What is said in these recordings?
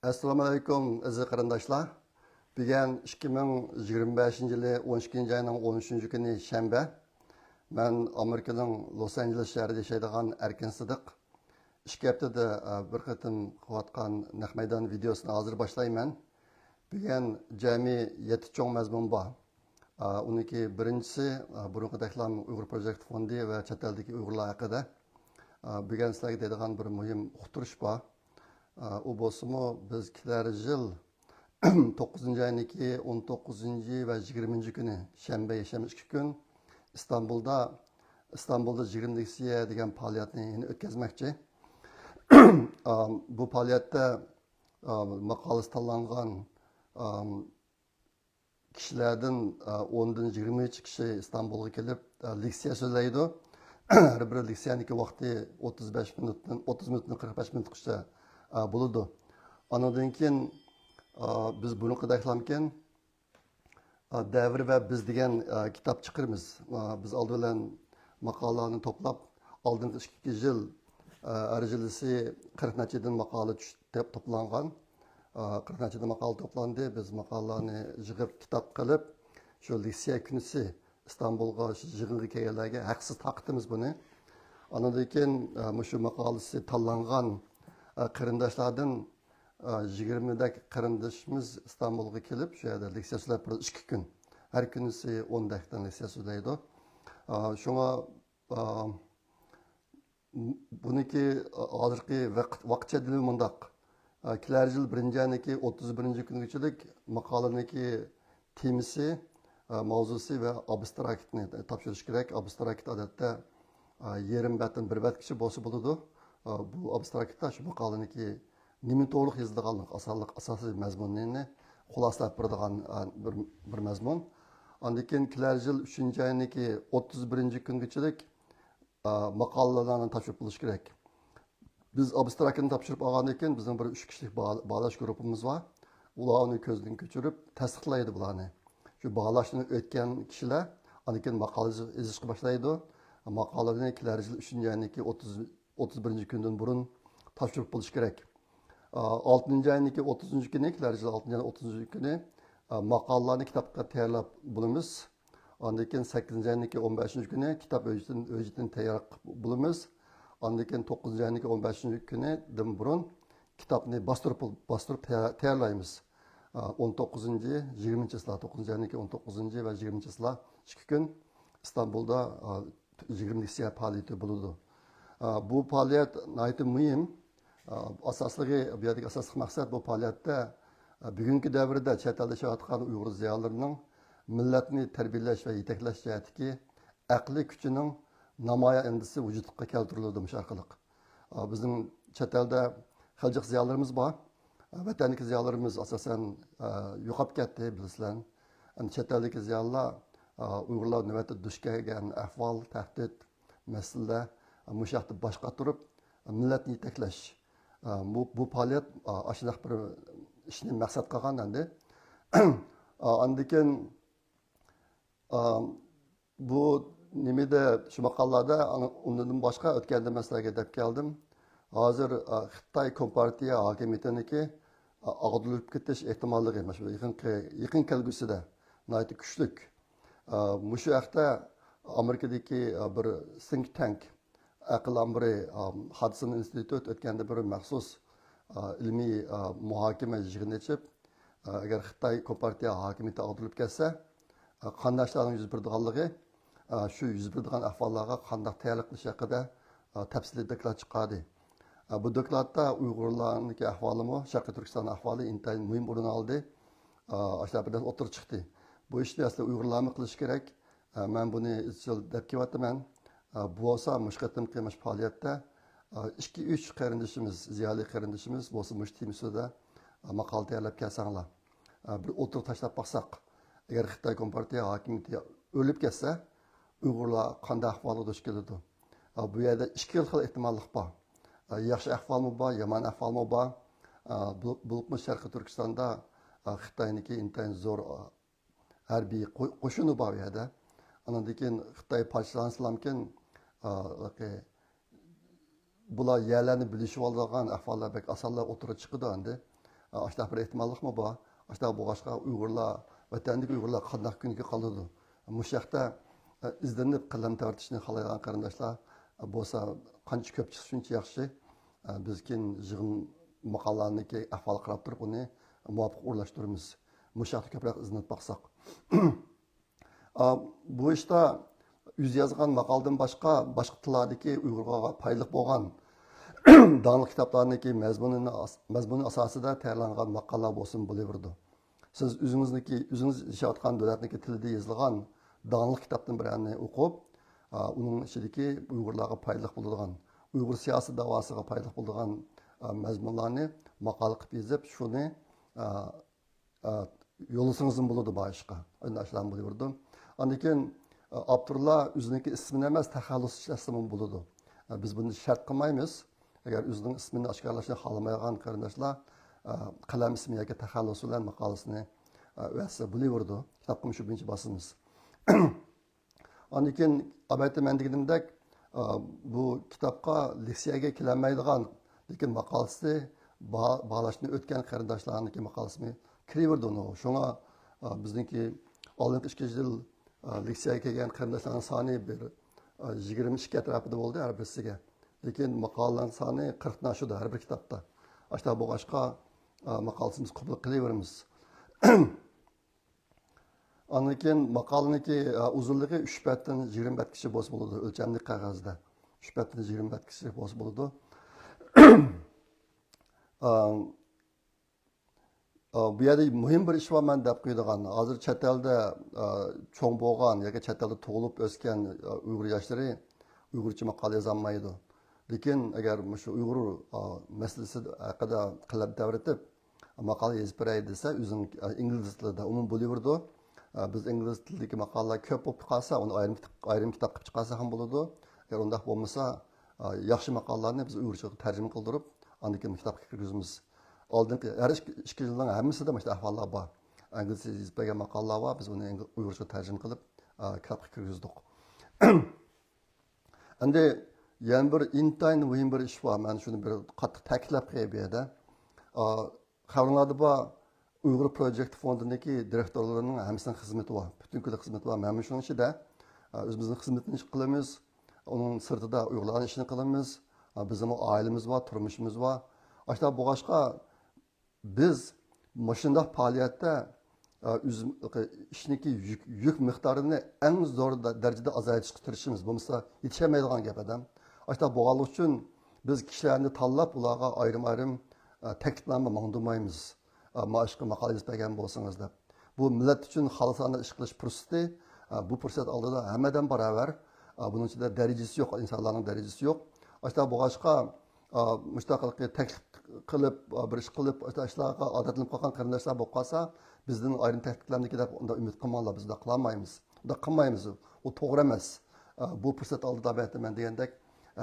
Assalomu alaykum aziz qarindoshlar. Bugun 2025-yili 12 ayning 13 kuni shanba. Men Amerikaning Los Angeles shahrida yashaydigan Erkin Sidiq. 2 haftada bir qatim qilayotgan naq maydon videosini hozir boshlayman. Bugun jami 7 cho'ng mazmun bor. Uniki birinchisi burunqidaqlam Uyg'ur Project Fondi va chet eldagi Uyg'urlar haqida. Bugun sizlarga deydigan bir muhim uqtirish bor. O bo'lsa-mu biz kelar yil 9 ayning 19 va 20 kuni shanba yashamiz 2 kun İstanbulda 20 leksiya degan faoliyatni o'tkazmoqchi. Bu faoliyatda maqolasi tanlangan kishilardan 10dan 20 kishi İstanbulga kelib leksiya so'zlaydi. Har bir leksiyaniki vaqti 35 minutdan 30 minutdan 45 minutgacha bo'ladi. Anadan keyin biz buni qadaqlamkan davr va biz degan kitob chiqaramiz. Biz oldi bilan maqolalarni to'plab oldingi 2 yil arjilisi 40 nachadan maqola to'plangan. 40 nachadan maqola to'plandi. Biz maqolalarni yig'ib kitob qilib shu leksiya kunisi İstanbulga yig'inga kelganlarga haqsiz taqdimiz buni. Anadan keyin shu maqolasi tanlangan qarindoshlardan 20 dak qarindoshimiz İstanbulga kelib, shu yerda leksiya so'zlab 2 kun. Har kunisi 10 dakdan leksiya so'zlaydi. Shunga buniki hozirgi vaqtcha dili mundaq. Kelar yil 1-ayning 31 kunigacha maqolaniki temisi, mavzusi va abstraktni topshirish kerak. Abstrakt odatda yarim batdan bir batgacha bo'lsa bo'ladi. Bu abstraktda shu maqolaniki nima to'liq yozilganlik asosiy mazmunini xulosalab beradigan bir mazmun. Ondan keyin kelar yil 3-ayning 31 kungacha maqolalarni topshirib bo'lish kerak. Biz abstraktni topshirib olgandan keyin bizning bir 3 kishilik bağlash guruhimiz bor. Ular uni ko'zdan kechirib tasdiqlaydi bularni. Shu bağlashni o'tgan kishilar ondan keyin maqola yozishga boshlaydi. Maqolalarni kelar yil 3-ayning 31 kundan burun topshirib bo'lish kerak. 6-ayning 30 kuni, kelar yil 6-ayning 30 kuni maqolalarni kitobga tayyorlab bo'lamiz. Ondan keyin 8-ayning 15 kuni kitob o'zidan tayyor bo'lamiz. Ondan keyin 9-ayning 15 kuni dim burun kitobni bostirib tayyorlaymiz. 19 20 sila 9-ayning 19 va 20 sila 2 kun İstanbulda 20 leksiya faoliyati bo'ladi. Bu faoliyat nihoyatda muhim. Asosligi, bu yerdagi asosiy maqsad bu faoliyatda bugungi davrda chet elda yashayotgan Uyg'ur ziyolilarining millatni tarbiyalash va yetaklash jihatidagi aqliy kuchining namoyon indisi vujudga keltiriladi mush orqali. Bizning chet elda xalq ziyolilarimiz bor. Vatandagi ziyolilarimiz asosan yo'qolib ketdi, bilasizlar. Chet eldagi ziyolilar Uyg'urlar navbatda duch kelgan ahvol, tahdid, masalalar mush yoqda boshqa turib millatni yetaklash. Bu faoliyat ashunaq bir ishni maqsad qilgan endi. Ondan keyin bu nimada shu maqolada undan boshqa o'tganda masalaga deb keldim. Hozir Xitoy Kompartiya hokimiyatiniki ag'darilib ketish ehtimolligi mana shu yaqin kelgusida nihoyat kuchlik. Mushu haqda Amerikadagi bir think tank aql amri Hudson Institute o'tganda bir maxsus ilmiy muhokama yig'ini ochib, agar Xitoy Kompartiya hokimiyati ag'darilib ketsa, qanday ishlarning yuz berganligi, shu yuz bergan ahvollarga qanday tayyorlik qilish haqida tafsiliy doklad chiqadi. Bu dokladda Uyg'urlarning ahvolimi, Sharqiy Turkiston ahvoli intayin muhim o'rin oldi. Ashlar bilan o'tirib chiqdi. Bu ishni aslida Uyg'urlarmi qilish kerak. Men buni izchil deb kelyapman. Bu olsa mushqatim qilmish faoliyatda 2-3 qarindoshimiz, ziyoli qarindoshimiz bo'lsa mushtimisida maqola tayyorlab kelsanglar. Bir o'tirib tashlab baqsaq, agar Xitoy Kompartiya hokimiyati o'lib ketsa, Uyg'urlar qanday ahvolga duch keladi? Bu yerda 2 xil ehtimollik bor. Yaxshi ahvolmi bor, yomon ahvolmi bor? Bulutmi Sharqiy Turkistonda Xitoyniki intayin zo'r harbiy qo'shini bor yerda. Andan keyin Xitoy parchalansalamkin bular yerlarni bilishib olgan ahvollar bek osonlar o'tirib chiqadi endi. Aşağı bir ihtimallik mi bu? Aşağı bu başka Uygurlar, vatandaki Uygurlar kandak günü kaldı. Muşakta izlenip kılam tartışını halayan kardeşler bolsa qancha ko'p chiqishi shuncha yaxshi. Biz keyin yig'in maqolalarniki ahvol qarab turib uni muvofiq o'rlashtiramiz. Mushaqda ko'proq izlanib baqsaq. Bu ishda yüz yozgan maqoldan boshqa tillardagi Uyg'urga foydali bo'lgan donli kitoblarniki mazmuni asosida tayyorlangan maqolalar bo'lsin bo'laverdi. Siz o'zingiz yashayotgan davlatniki tilida yozilgan donli kitobdan birini o'qib, uning ichidagi Uyg'urlarga foydali bo'ladigan, Uyg'ur siyosiy davosiga foydali bo'ladigan mazmunlarni maqola qilib yozib, shuni yo'llasangiz bo'ladi bu ishga. Anlashilan bo'laverdi. Ondan keyin avtorlar o'ziniki ismini emas, taxallus ishlasa bo'ladi. Biz buni shart qilmaymiz. Agar o'zining ismini oshkorlashni xohlamaydigan qarindoshlar qalam ismi yoki taxallus bilan maqolasini yozsa bo'laverdi. Kitobning shu birinchi bosimiz. Ondan keyin albatta men deganimdek bu kitobga leksiyaga kelolmaydigan, lekin maqolasi bağlashni o'tgan qarindoshlarniki maqolasini kiraverdi uni. Shunga bizniki oldingi 2 yil leksiyaga kelgan qarindoshlarning soni bir 22 atrofida bo'ldi har birisiga. Lekin maqolalarning soni 40 dan oshdi har bir kitobda. Ashta bu boshqa maqolasimiz qabul qilaveramiz. Ondan keyin maqolaniki uzunligi 3 betdan 20 betgacha bo'lsa bo'ladi o'lchamli qog'ozda. 3 betdan 20 betgacha bo'lsa bo'ladi. Bu yerda muhim bir ish var men deb qo'yadigan. Hozir chet elda cho'ng bo'lgan yoki chet elda tug'ilib o'sgan Uyg'ur yoshlari Uyg'urcha maqola yozolmaydi. Lekin agar shu Uyg'ur masalasi haqida qilib davratib maqola yozib beray desa, o'zing ingliz tilida umum bo'laverdi. Biz ingliz tilidagi maqolalar ko'p bo'lib qolsa, uni ayrim kitob qilib chiqarsa ham bo'ladi. Agar unday bo'lmasa, yaxshi maqolalarni biz Uyg'urchaga tarjima qildirib, undan keyin kitobga kirgizamiz. Oldingi har 2 yilning hammasida mana shu ahvollar bor. Inglizcha yozib bergan maqolalar bor, biz uni Uyg'urcha tarjima qilib kitobga kirgizdik. Endi yana bir intayin muhim bir ish bor. Men shuni bir qattiq ta'kidlab qo'yib berdi. Xabarlarda bor Uyg'ur Project Fondidagi direktorlarining hammasining xizmati bor. Butun kunlik xizmati bor. Men shuning ichida o'zimizning xizmatini qilamiz. Uning sirtida Uyg'urlarning ishini qilamiz. Bizning oilamiz bor, turmushimiz bor. Ashta bu boshqa biz mashunda faoliyatda ishniki yük miqdorini eng zo'r darajada azaytishga tirishimiz. Bo'lmasa yetishmaydigan gap adam. Ashta bo'g'al uchun biz kishilarni tanlab ularga ayrim takliflarni mangdumaymiz. Mashqa maqola yozib bergan bo'lsangiz deb. Bu millat uchun xolisona ish qilish fursati. Bu fursat oldida hammadan barobar. Buning ichida darajasi yo'q, insonlarning darajasi yo'q. Ashta bo'g'ashqa mustaqillikka taklif qilib, bir ish qilib, ishlarga odatlanib qolgan qarindoshlar bo'lib qolsa, bizning ayrim takliflarniki deb unda umid qilmanglar, biz da qilmaymiz. Unda qilmaymiz. U to'g'ri emas. Bu fursat oldida men degandek,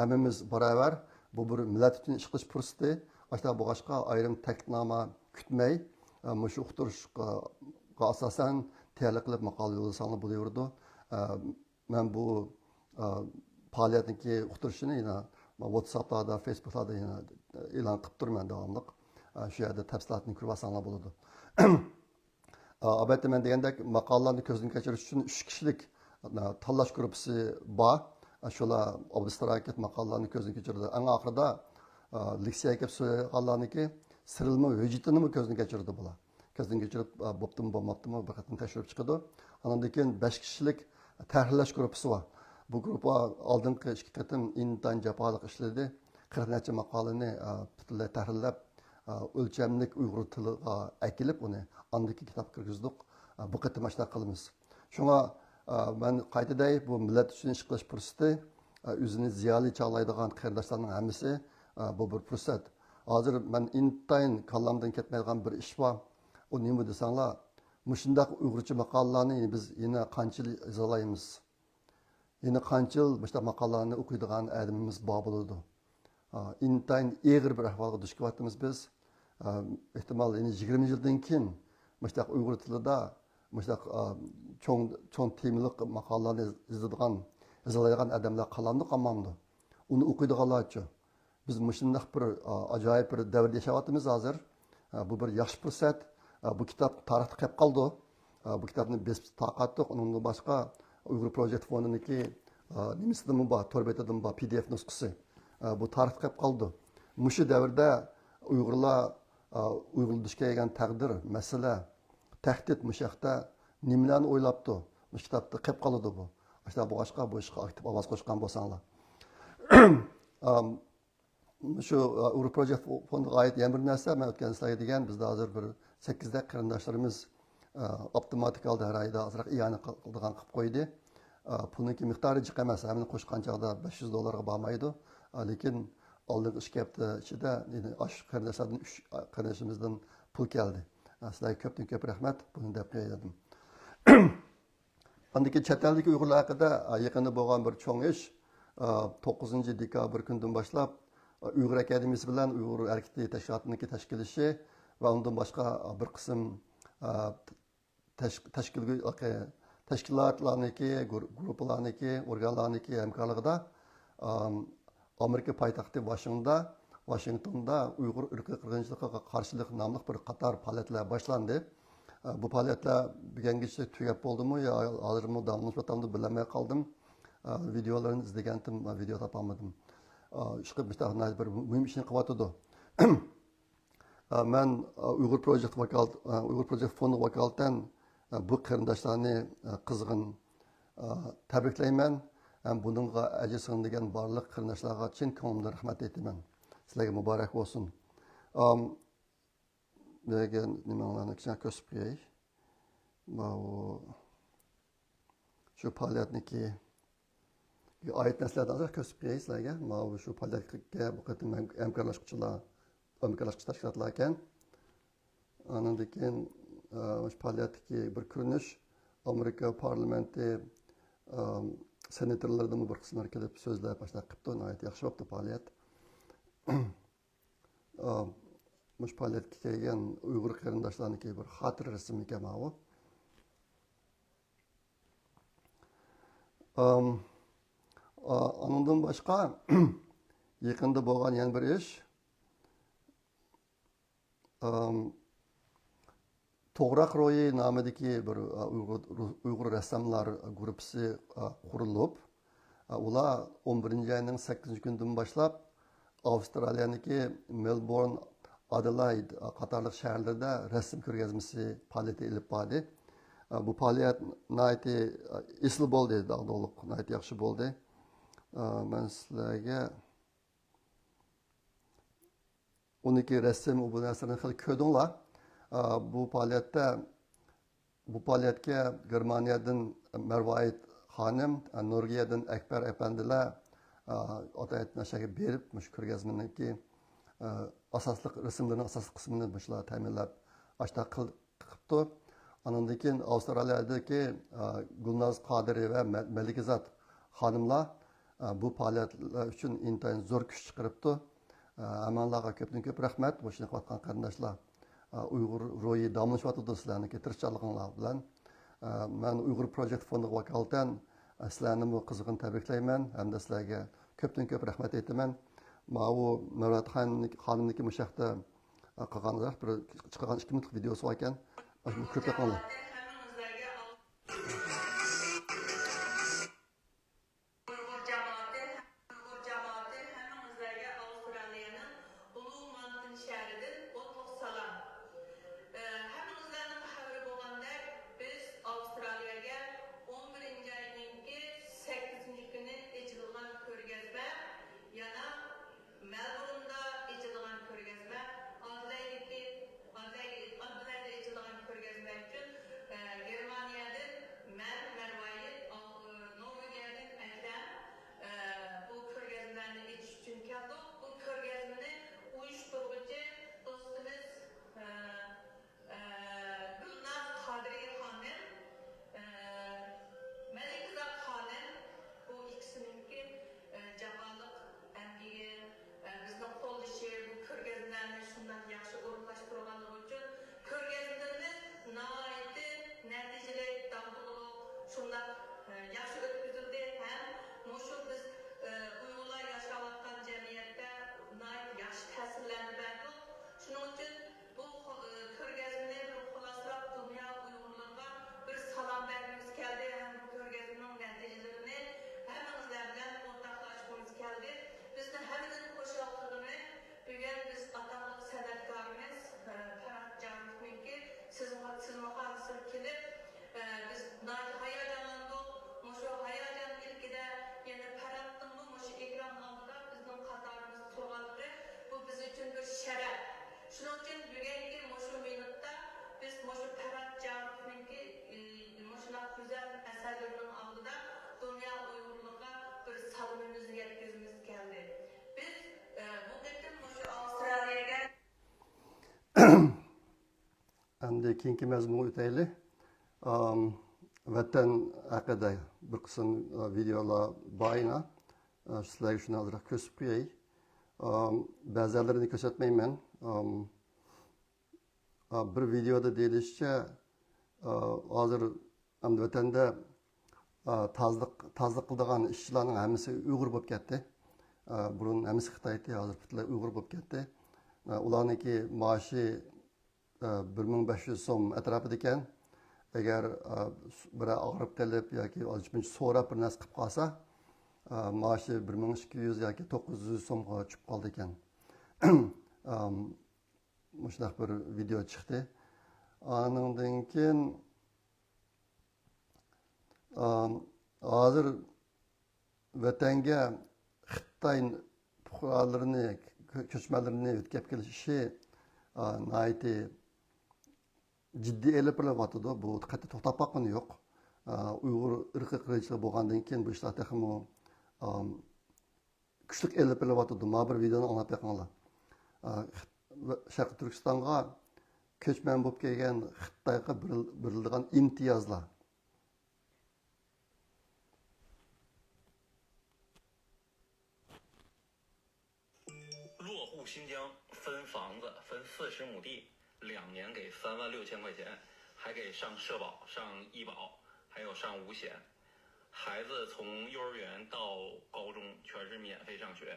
hammamiz barobar bu bir millat uchun ish qilish fursati. Ashta bo'g'ashqa ayrim taklifnoma kutmay, shu uqtirishga asosan tayyorlik qilib maqola yozsanglar bo'laverdi. Men bu faoliyatniki uqtirishini yana WhatsApp'larda, Facebook'larda yana e'lon qilib turman davomli. Shu yerda tafsilotni ko'rib olsanglar bo'ladi. Albatta men degandek maqolalarni ko'zdan kechirish uchun 3 kishilik tanlash gruppasi bor. Shular abstract maqolalarni ko'zdan kechirdi. Eng oxirida leksiyaga kelib so'raganlarniki sirilma hujjatini ko'zdan kechirdi bular. Ko'zdan kechirib bo'ptimi, bo'lmabdimi bir qatim tekshirib chiqadi. Undan keyin 5 kishilik tahrirlash gruppasi bor. Bu gruppa oldingi 2 qatim intan jafoliq ishladi. 40 necha maqolani butunlay tahrirlab, o'lchamlik Uyg'ur tiliga akilib uni andiki kitob kirgizdik. Bu qatim ashta qilamiz. Shunga men qaytaday bu millat uchun ish qilish fursati, o'zini ziyoli chog'laydigan qarindoshlarning hammasi bu bir fursat. Hozir men intayin kallamdan ketmaydigan bir ish bor. U nima desanglar, mushundaq Uyg'urcha maqolalarni biz yana qancha yozalaymiz? Yine qancha yil bu maqolalarni o'qiydigan adamimiz bor bo'ladi. Intayin eg'ir bir ahvolga duch kelyapmiz biz. Ehtimol 20 yildan keyin bu Uyg'ur tilida bu cho'ng temalik maqolalarni yozalaydigan odamlar qolamdi, qolmamdi. Uni o'qiydiganlarchi. Biz shunday bir ajoyib bir davrda yashayapmiz hozir. Bu bir yaxshi fursat. Bu kitob tarixda qolib qoldi. Bu kitobni biz taqatdik. Undan boshqa Uyg'ur Project Fondiniki nimasidan bor, tor betidan bor PDF nusxasi. Bu tarixda qolib qoldi. Mushu davrda Uyg'urlar Uyg'ur duch kelgan taqdir, masala, tahdid mushaqda nimalarni o'ylabdi? Bu kitobda qolib qoladi bu. Bu boshqa bu ishga aktiv ovoz qo'shgan bo'lsanglar. Şu Uyg'ur Project Fondiga oid yana bir narsa, men o'tgan sizlarga degan, bizda hozir bir 8 da qarindoshlarimiz avtomatik holda har oyda ozroq iyona qildigan qilib qo'ydi. Pulniki miqdori jiq emas, hamini qo'shgan chog'da $500 bo'lmaydi. Lekin oldingi 2 hafta ichida osh qarindoshlardan 3 qarindoshimizdan pul keldi. Sizlarga ko'pdan ko'p rahmat, buni deb qo'ydim. Andaki chet eldagi Uyg'urlar haqida yaqinda bo'lgan bir cho'ng ish 9 dekabr kundan boshlab Uyg'ur Akademiyasi bilan Uyg'ur harakati tashkilotining tashkilishi va undan boshqa bir qism tashkilotlarniki, gruppalarniki, organlarniki hamkorligida Amerika poytaxti Washingtonda Uyg'ur irqiy qirg'inchiligiga qarshilik nomli bir qator faoliyatlar boshlandi. Bu faoliyatlar bugungacha tugab bo'ldimi yo hozirmi davomlashmoqdami bilmay qoldim. Videolarni izlagandim, video topolmadim. Chiqib bir muhim ishni qilyotdi. Men Uyg'ur Project Fondi vakolatan bu qarindoshlarni qizg'in tabriklayman. Buningga ajr sig'ingan barliq qarindoshlarga chin ko'nglimdan rahmat aytaman. Sizlarga muborak bo'lsin. Degan nimalarni kichkina ko'rsatib qo'yay. Shu faoliyatniki oyat narsalardan ko'rsatib qo'yay sizlarga. Shu faoliyatga bu qatim hamkorlashuvchi tashkilotlar ekan. Andan keyin shu faoliyatdagi bir ko'rinish Amerika parlamenti senatorlaridan bir qismlar kelib so'zlab boshlab qilibdi. Nihoyat yaxshi bo'libdi faoliyat. Mush faoliyatga kelgan Uyg'ur qarindoshlarniki bir xotira rasm ekan bu. Ondan boshqa yaqinda bo'lgan yana bir ish To'g'raq Ro'yi nomidagi bir Uyg'ur rassomlar guruhi qurilib, ular 11-oyning 8-kunidan boshlab Avstraliyaniki Melbourne, Adelaide qatorliq shaharlarda rasm ko'rgazmasi faoliyati olib bordi. Bu faoliyat nihoyat esli bo'ldi, dog'dog'liq nihoyat yaxshi bo'ldi. Men sizlarga uniki rasm bu narsani xil ko'rdinglar. Bu faoliyatga Germaniyadan Marvoit xonim, Norvegiyadan Akbar apandilar otayat nashaga berib, mush ko'rgazmaniki asosli rasmlarning asosiy qismini bular ta'minlab ashta qilibdi. Ondan keyin Avstraliyadagi Gulnaz Qodiri va Malikazod xonimlar bu faoliyatlar uchun intayin zo'r kuch chiqaribdi. Amanlarga ko'pdan ko'p rahmat. Bu ishni qilayotgan qarindoshlar. Uyg'ur ro'yi damlashyapti sizlarniki tirishchiliginglar bilan. Men Uyg'ur Project Fondi vakolatan sizlarni bu qizg'in tabriklayman hamda sizlarga ko'pdan ko'p rahmat aytaman. Ma'u Murat xonimniki mushaqda qilganlar bir chiqqan 2 minutlik videosi bor ekan. Ko'p yoqinglar. endi keyingi mazmunga o'taylik. Vatan haqida bir qism videolar bayna sizlarga shuni ozroq ko'rsatib qo'yay. Ba'zilarini ko'rsatmayman. Bir videoda deyilishicha hozir vatanda tozliq qiladigan ishchilarning hammasi uyg'ur bo'lib ketdi. Burun hammasi Xitoyda, hozir butunlay uyg'ur bo'lib ketdi. Ularniki maoshi 1500 so'm atrofida ekan. Agar bir og'rib qolib yoki so'rab bir narsa qilib qolsa, maoshi 1200 yoki 900 so'mga tushib qoldi ekan. Shunday bir video chiqdi. Andan keyin hozir vatanga Xitoy fuqarolarini, ko'chmanlarni o'tkazib kelish ishi nihoyatda jiddiy elib bo'lyapti. Bu qat'iy to'xtab qolgani yo'q. Uyg'ur irqiy qirg'inchilik bo'lgandan keyin bu ishlar texmo kuchli elib bo'lyapti. Ma bir videoni anglab beqinglar. Sharqiy Turkistonga ko'chman bo'lib kelgan Xitoyga berilgan imtiyozlar. 新疆分房子，分40亩地，2年给36000块钱，还给上社保、上医保，还有上五险。孩子从幼儿园到高中全是免费上学，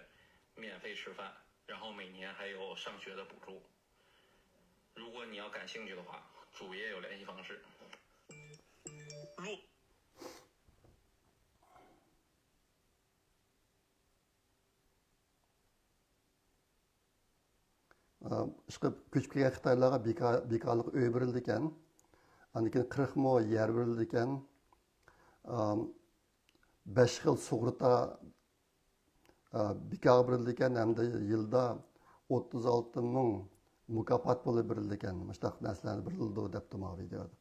免费吃饭，然后每年还有上学的补助。如果你要感兴趣的话，主页有联系方式。Chiqib ko'chib kelgan Xitoylarga bekorlik uy berildi ekan. Undan keyin 40 mo yer berildi ekan. 5 xil sug'urta bekor berildi ekan, hamda yilda 36 ming mukofot puli berildi ekan. Mushtaq narsalarni berildi debdi bu videoda.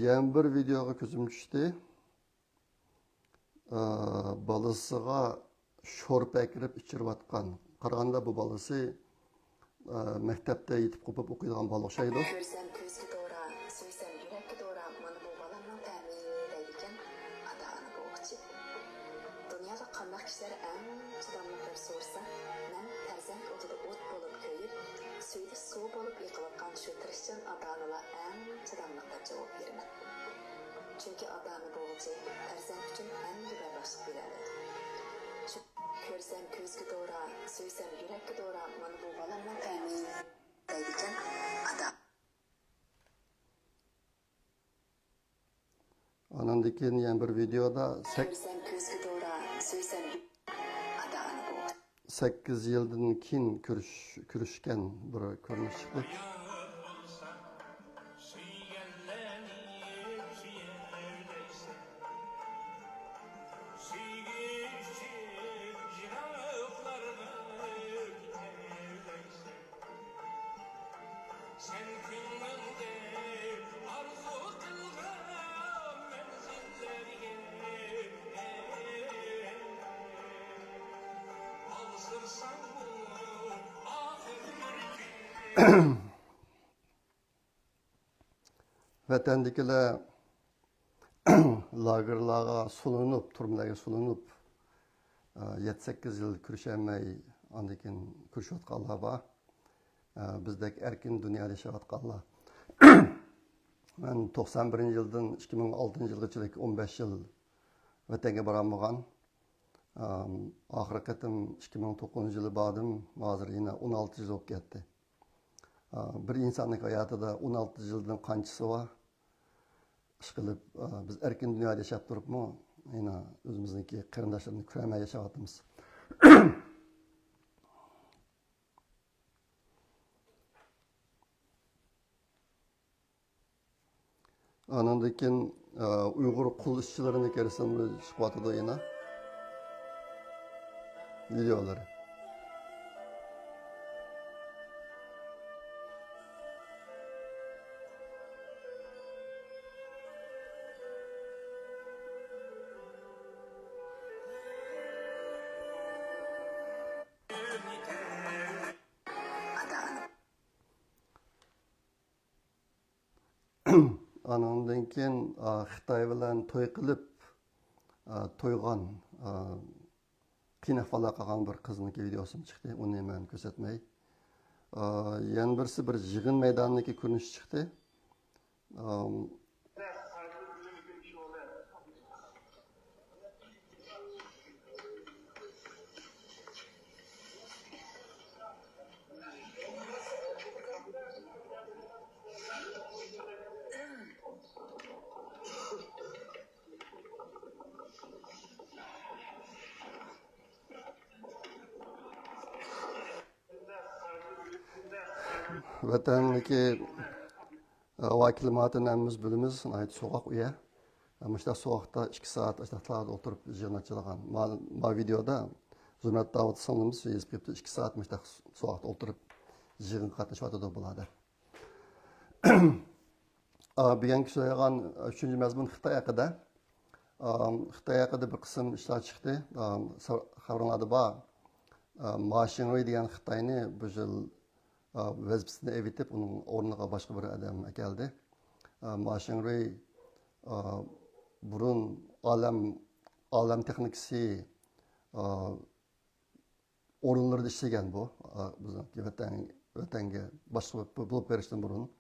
Yana bir videoga ko'zim tushdi. Balasiga sho'rpa kirib ichirayotgan. Qaraganda bu balasi maktabda yetib qo'pib o'qiydigan bola o'xshaydi. Ko'rsam ko'zga to'ra, so'ysam yurakka to'ra, mana bu bolamning ta'mini deydigan ota-ona bo'lmoqchi. Dunyoda qanday kishilar eng chidamlilar so'rsa, men farzand o'tida o't bo'lib ko'yib, suvda suv bo'lib yiqilayotgan shu tirishchan ota-onalar eng chidamliq deb javob beraman. Çünkü ota-ona bo'luvchi farzand uchun hamma bardoshlik beradi. Ko'rsam ko'zga to'ra, so'ysam yurakka to'ra, mana bu bolamning ta'mini deydigan ota. Ondan keyin yana bir videoda Ko'rsam ko'zga to'ra, so'ysam ota-ona bo'luvchi 8 yildan keyin ko'rishgan bir ko'rinish chiqdi. Vatandakilar lagerlarga sulanib, turmalarga sulanib 7-8 yil kurishamay, ondan keyin kurishayotganlar bor. Bizdek erkin dunyoda yashayotganlar. Men 91-yildan 2006-yilgacha 15 yil vatanga borolmagan. Oxirgi qatim 2009-yili bordim, hozir yana 16 yil bo'lib ketdi. Bir insonning hayotida 16 yildan qanchasi bor? Ishqilib biz erkin dunyoda yashab turibmi, yana o'zimizniki qarindoshlarni ko'rmay yashayapmiz. Ondan keyin Uyg'ur qul ishchilarini ko'rsam chiqyapti yana videolari. Anından keyin Xitoy bilan to'y qilib to'ygan qiynaqala qolgan bir qizniki videosim chiqdi. Uni men ko'rsatmay. Yana birisi bir yig'in maydonidagi ko'rinish chiqdi. Vatandagi vakilmatın emmiz bilimiz, ait soğuk uya. Müştak soğukta 2 saat aşağıda oturup yığın açılgan. Ma videoda Zümrət Davud sanımız yazıp yaptı. 2 saat müştak soğukta oturup yığın katlaşıp da buladı. Bugün söyleyen 3. mezmun Xitay haqida. Xitay haqida bir kısım işler çıktı. Xabarlarda var. Ma Xinhui degan Xitayni bu yıl vazifasini evitib, onun o'rniga boshqa bir odam keldi. Ma Xinhui burun olam texnikasi o'rinlarida ishlagan bu. Bizni vatanga boshqa bo'lib berishdan burun.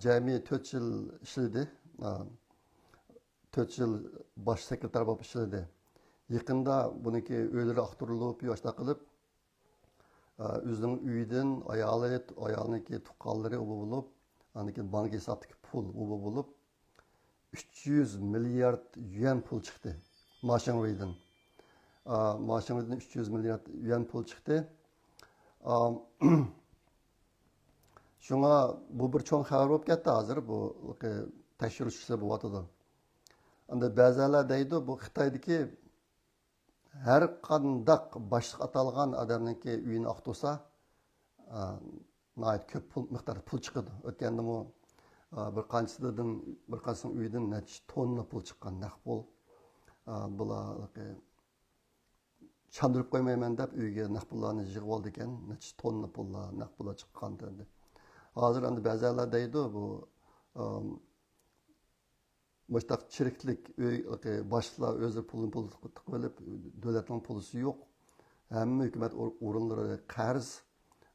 Jami 4 yil ishladi. 4 yil bosh sekretar bo'lib ishladi. Yaqinda buniki o'ylari aqtirilib, yoshda qilib o'zining uyidan ayolniki tuqqanlari bo'lib, aniki bank hisobidagi pul bo'lib 300 milliard yuan pul chiqdi. Ma Xinhuidan 300 milliard yuan pul chiqdi. Şuna bu bir çoğun xabar bo'lib ketdi hozir bu tekshirish ishlari bo'lyotdi. Endi ba'zilar deydi bu Xitoydagi har qandaq boshliq atalgan odamniki uyini aqtsa, nəhayət ko'p miqdorda pul chiqadi. O'tganda bir qanchasining uyidan necha tonna pul chiqqan naq pul. Bular chandırib qo'ymayman deb uyga naq pullarni yig'ib oldi ekan, necha tonna pullar naq pullar chiqqan dedi. Hozir endi ba'zilar deydi bu Müştak çiriklik başlar özü pulun tıkılıp devletin pulusu yok. Hem hükümet orunları qarz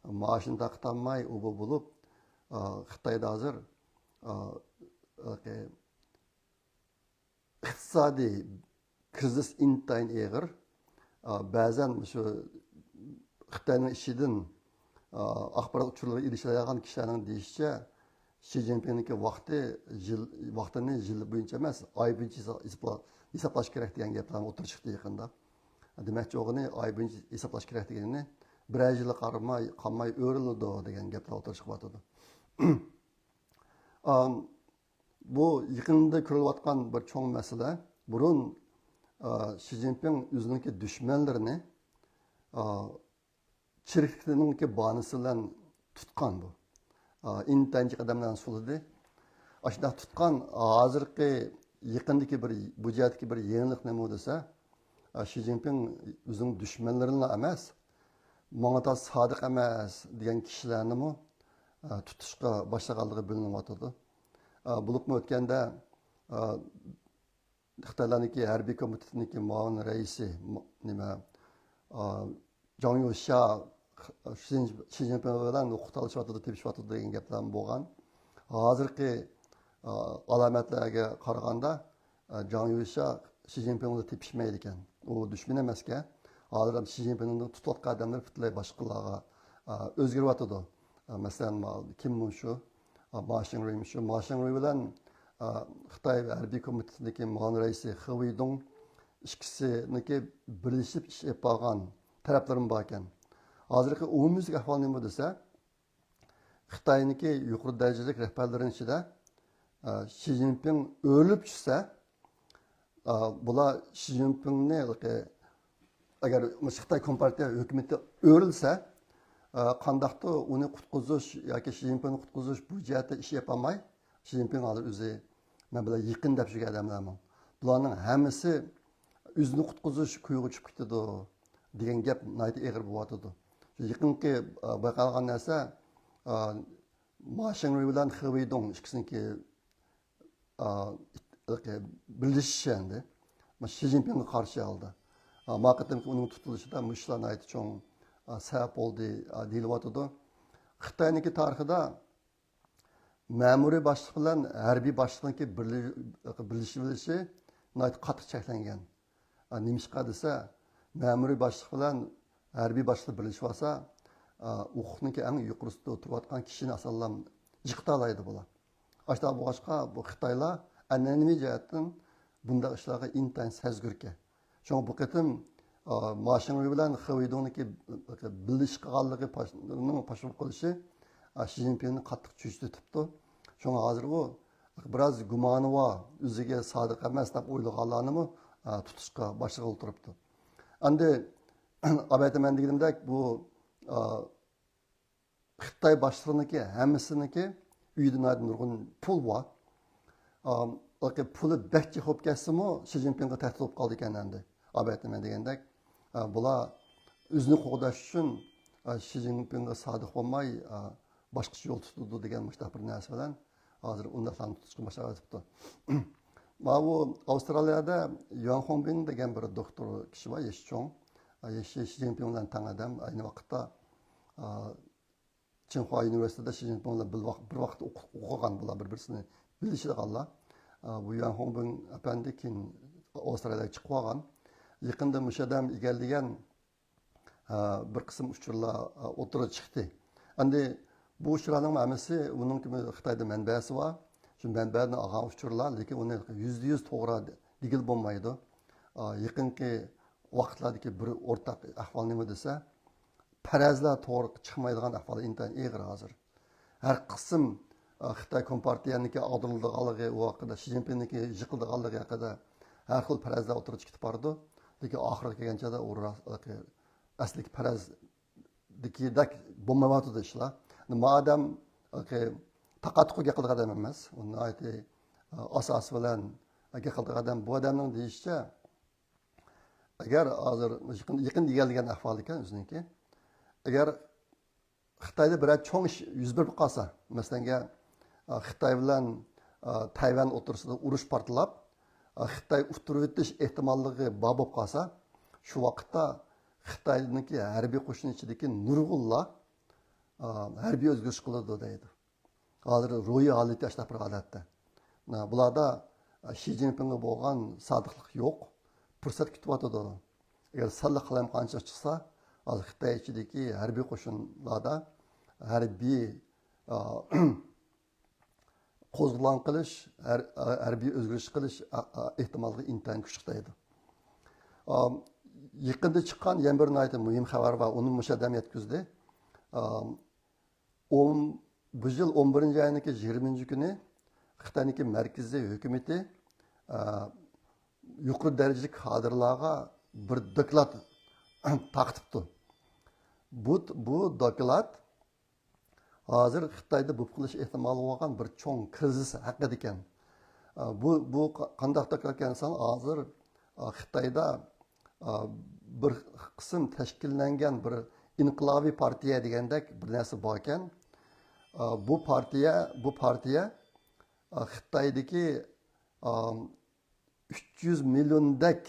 maaşını taqtanmay o bulup Xitayda hazır iqtisadi krizis intayin eğir. Bazen şu Xitayning işidin axborot uçurları ilişkilerden kişilerin deyişçe Xi Jinping'ninki vaqtini yil bo'yicha emas, oy bo'yicha hisoblash kerak degan gaplarni o'tirib chiqdi yaqinda. Demakchi o'g'ini oy bo'yicha hisoblash kerak deganini bir yil qolmay o'riladi degan gaplar o'tirib chiqyapti. Bu yaqinda ko'rilayotgan bir cho'ng masala. Burun Xi Jinping o'zining dushmanlarini chiriklikninki banisi bilan tutgan bu. İntanchi qadamlarni sulidi. Ashunday tutgan hozirgi yaqindagi bir bujetdagi bir yangilik nima desa, Xi Jinping o'zining dushmanlarini emas, manga sodiq emas degan kishilarni tutishga boshlaganligi bilinyapti. Bo'libmi o'tganda Xitoylarniki harbiy komitetiniki muavin raisi nima Zhang Youxia Xi Jinping bilan o'qitalishyapti, tepishayapti degan gaplar bo'lgan. Hozirgi alomatlarga qaraganda Zhang Youxia Xi Jinpingni tepishmaydi ekan. U dushman emas ekan. Hozir ham Xi Jinpingni tutayotgan odamlar butunlay boshqalarga o'zgaryapti. Masalan, kim shu? Ma Xinhui bilan Xitoy harbiy komitetidagi muavin raisi He Weidong ikkisiniki birlashib ish olib borgan taraflarim bor ekan. Hozirgi umumiylik ahvol nima desa, Xitoyniki yuqori darajalik rahbarlarining ichida Xi Jinping o'lib tushsa, bular Xi Jinpingni agar Xitoy Kompartiya hukumati o'rilsa, qandaqdir uni qutqizish yoki Xi Jinpingni qutqizish bu jihatda ish yapolmay, Xi Jinping hozir o'zi men bilan yaqin deb yurgan odamlarmi. Bularning hammasi o'zini qutqizish kuyugi chiqib ketdi. degan gap nayt eg'ir bo'lyotidi. Yaqinqi bayqalgan narsa Ma Shingri bilan He Weidong ikkisiniki birlashishi endi. Shi Jinpingga qarshi oldi. Ma qatimki uning tutilishida mushlar nayt cho'ng sabab bo'ldi deyilyotidi. Xitoyniki tarixida ma'muriy boshliq bilan harbiy boshliqniki birlashishi nayt qattiq cheklangan. Nimishqa desa, ma'muriy boshliq bilan harbiy boshliq birlashib olsa, huquqniki eng yuqorisida o'tirayotgan kishini asallam yiqita oladi bular. Ashta boshqa bu Xitoylar an'anaviy jihatdan bunday ishlarga intayin sezgurka. Chunki bu qatim Ma Shingri bilan He Weidongniki birlashib qolganligi pashib qilishi Shi Jinpingni qattiq cho'chitibdi. Shunga hozir u biroz gumoni va o'ziga sodiq emas deb o'ylaganlarni tutishga boshlab o'tiribdi. Endi abaytaman deganimdek bu Xitoy boshlig'iniki hammasiniki uyida nurg'un pul bor. Puli bakchi xo'p ketsa-mu Shi Jinpingga tahdid bo'lib qoldi ekan endi. Abaytaman degandek bular o'zini qo'g'dash uchun Shi Jinpingga sodiq bo'lmay boshqacha yo'l tutdi degan mushtaq bir narsa bilan hozir undaqlarni tutishga boshlayapti. Mana bu Avstraliyada Yuan Hongbin degan bir doktor kishi bor, Yeshchong. Shi Jinping bilan tang odam, ayni vaqtda Tsinghua universitetida Shi Jinping bilan bir vaqt o'qigan bular bir-birini bilishadiganlar. Bu Yuan Hongbin apandi keyin Avstraliyaga chiqib olgan. Yaqinda o'sha odam egallagan bir qism uchurlar o'tirib chiqdi. Endi bu uchurlarning hammasi uning Xitoyda manbasi bor. Shu manbadan olgan uchurlar, lekin uni %100 to'g'ri degil bo'lmaydi. Yaqinqi vaqtlardagi bir o'rtaq ahvol nima desa, farazlar to'g'ri chiqmaydigan ahvol intayin eg'ir hozir. Har qism Xitoy kompartiyaniki og'dirilganligi, u haqida Shi Jinpingniki yiqilganligi haqida har xil farazlar o'tirib chiqib bordi. Lekin oxiriga kelganchada u asli farazdikidek bo'lmayotdi ishlar. Madam taqatquga qilgan odam emas, uni aytdi asosi bilan qilgan odam bu odamning deyishicha, agar hozir yaqin deganligan ahvol ekan o'ziniki, agar Xitoyda bir cho'ng ish yuz berib qolsa, masalan, Xitoy bilan Tayvan o'rtasida urush portlab, Xitoy o'tirib o'tish ehtimolligi bor bo'lib qolsa, shu vaqtda Xitoyniki harbiy qo'shin ichidagi nurg'unlar harbiy o'zgarish qiladi deydi. Hozir ro'yi holati ashlab bir holatda. Bularda Shi Jinpingga bo'lgan sodiqlik yo'q, fursat kutyotdi. Agar salla qilam qancha chiqsa, hozir Xitoy ichidagi harbiy qo'shinlarda harbiy qo'zg'olon qilish, harbiy o'zgarish qilish ehtimoli intayin kuchli edi. Yaqinda chiqqan yana bir muhim xabar va uni mushadam yetkazdi. Bu yil 11-oyning 20-kuni Xitoyniki markaziy hukumati yuqori darajali kadrlarga bir doklad taqtibdi. Bu doklad hozir Xitoyda bu qilish ehtimoli bo'lgan bir cho'ng krizis haqida ekan. Bu qanday doklad ekan, hozir Xitoyda bir qism tashkillangan bir inqilobiy partiya degandek bir narsa bor ekan. Bu partiya Xitoydagi 300 milliondek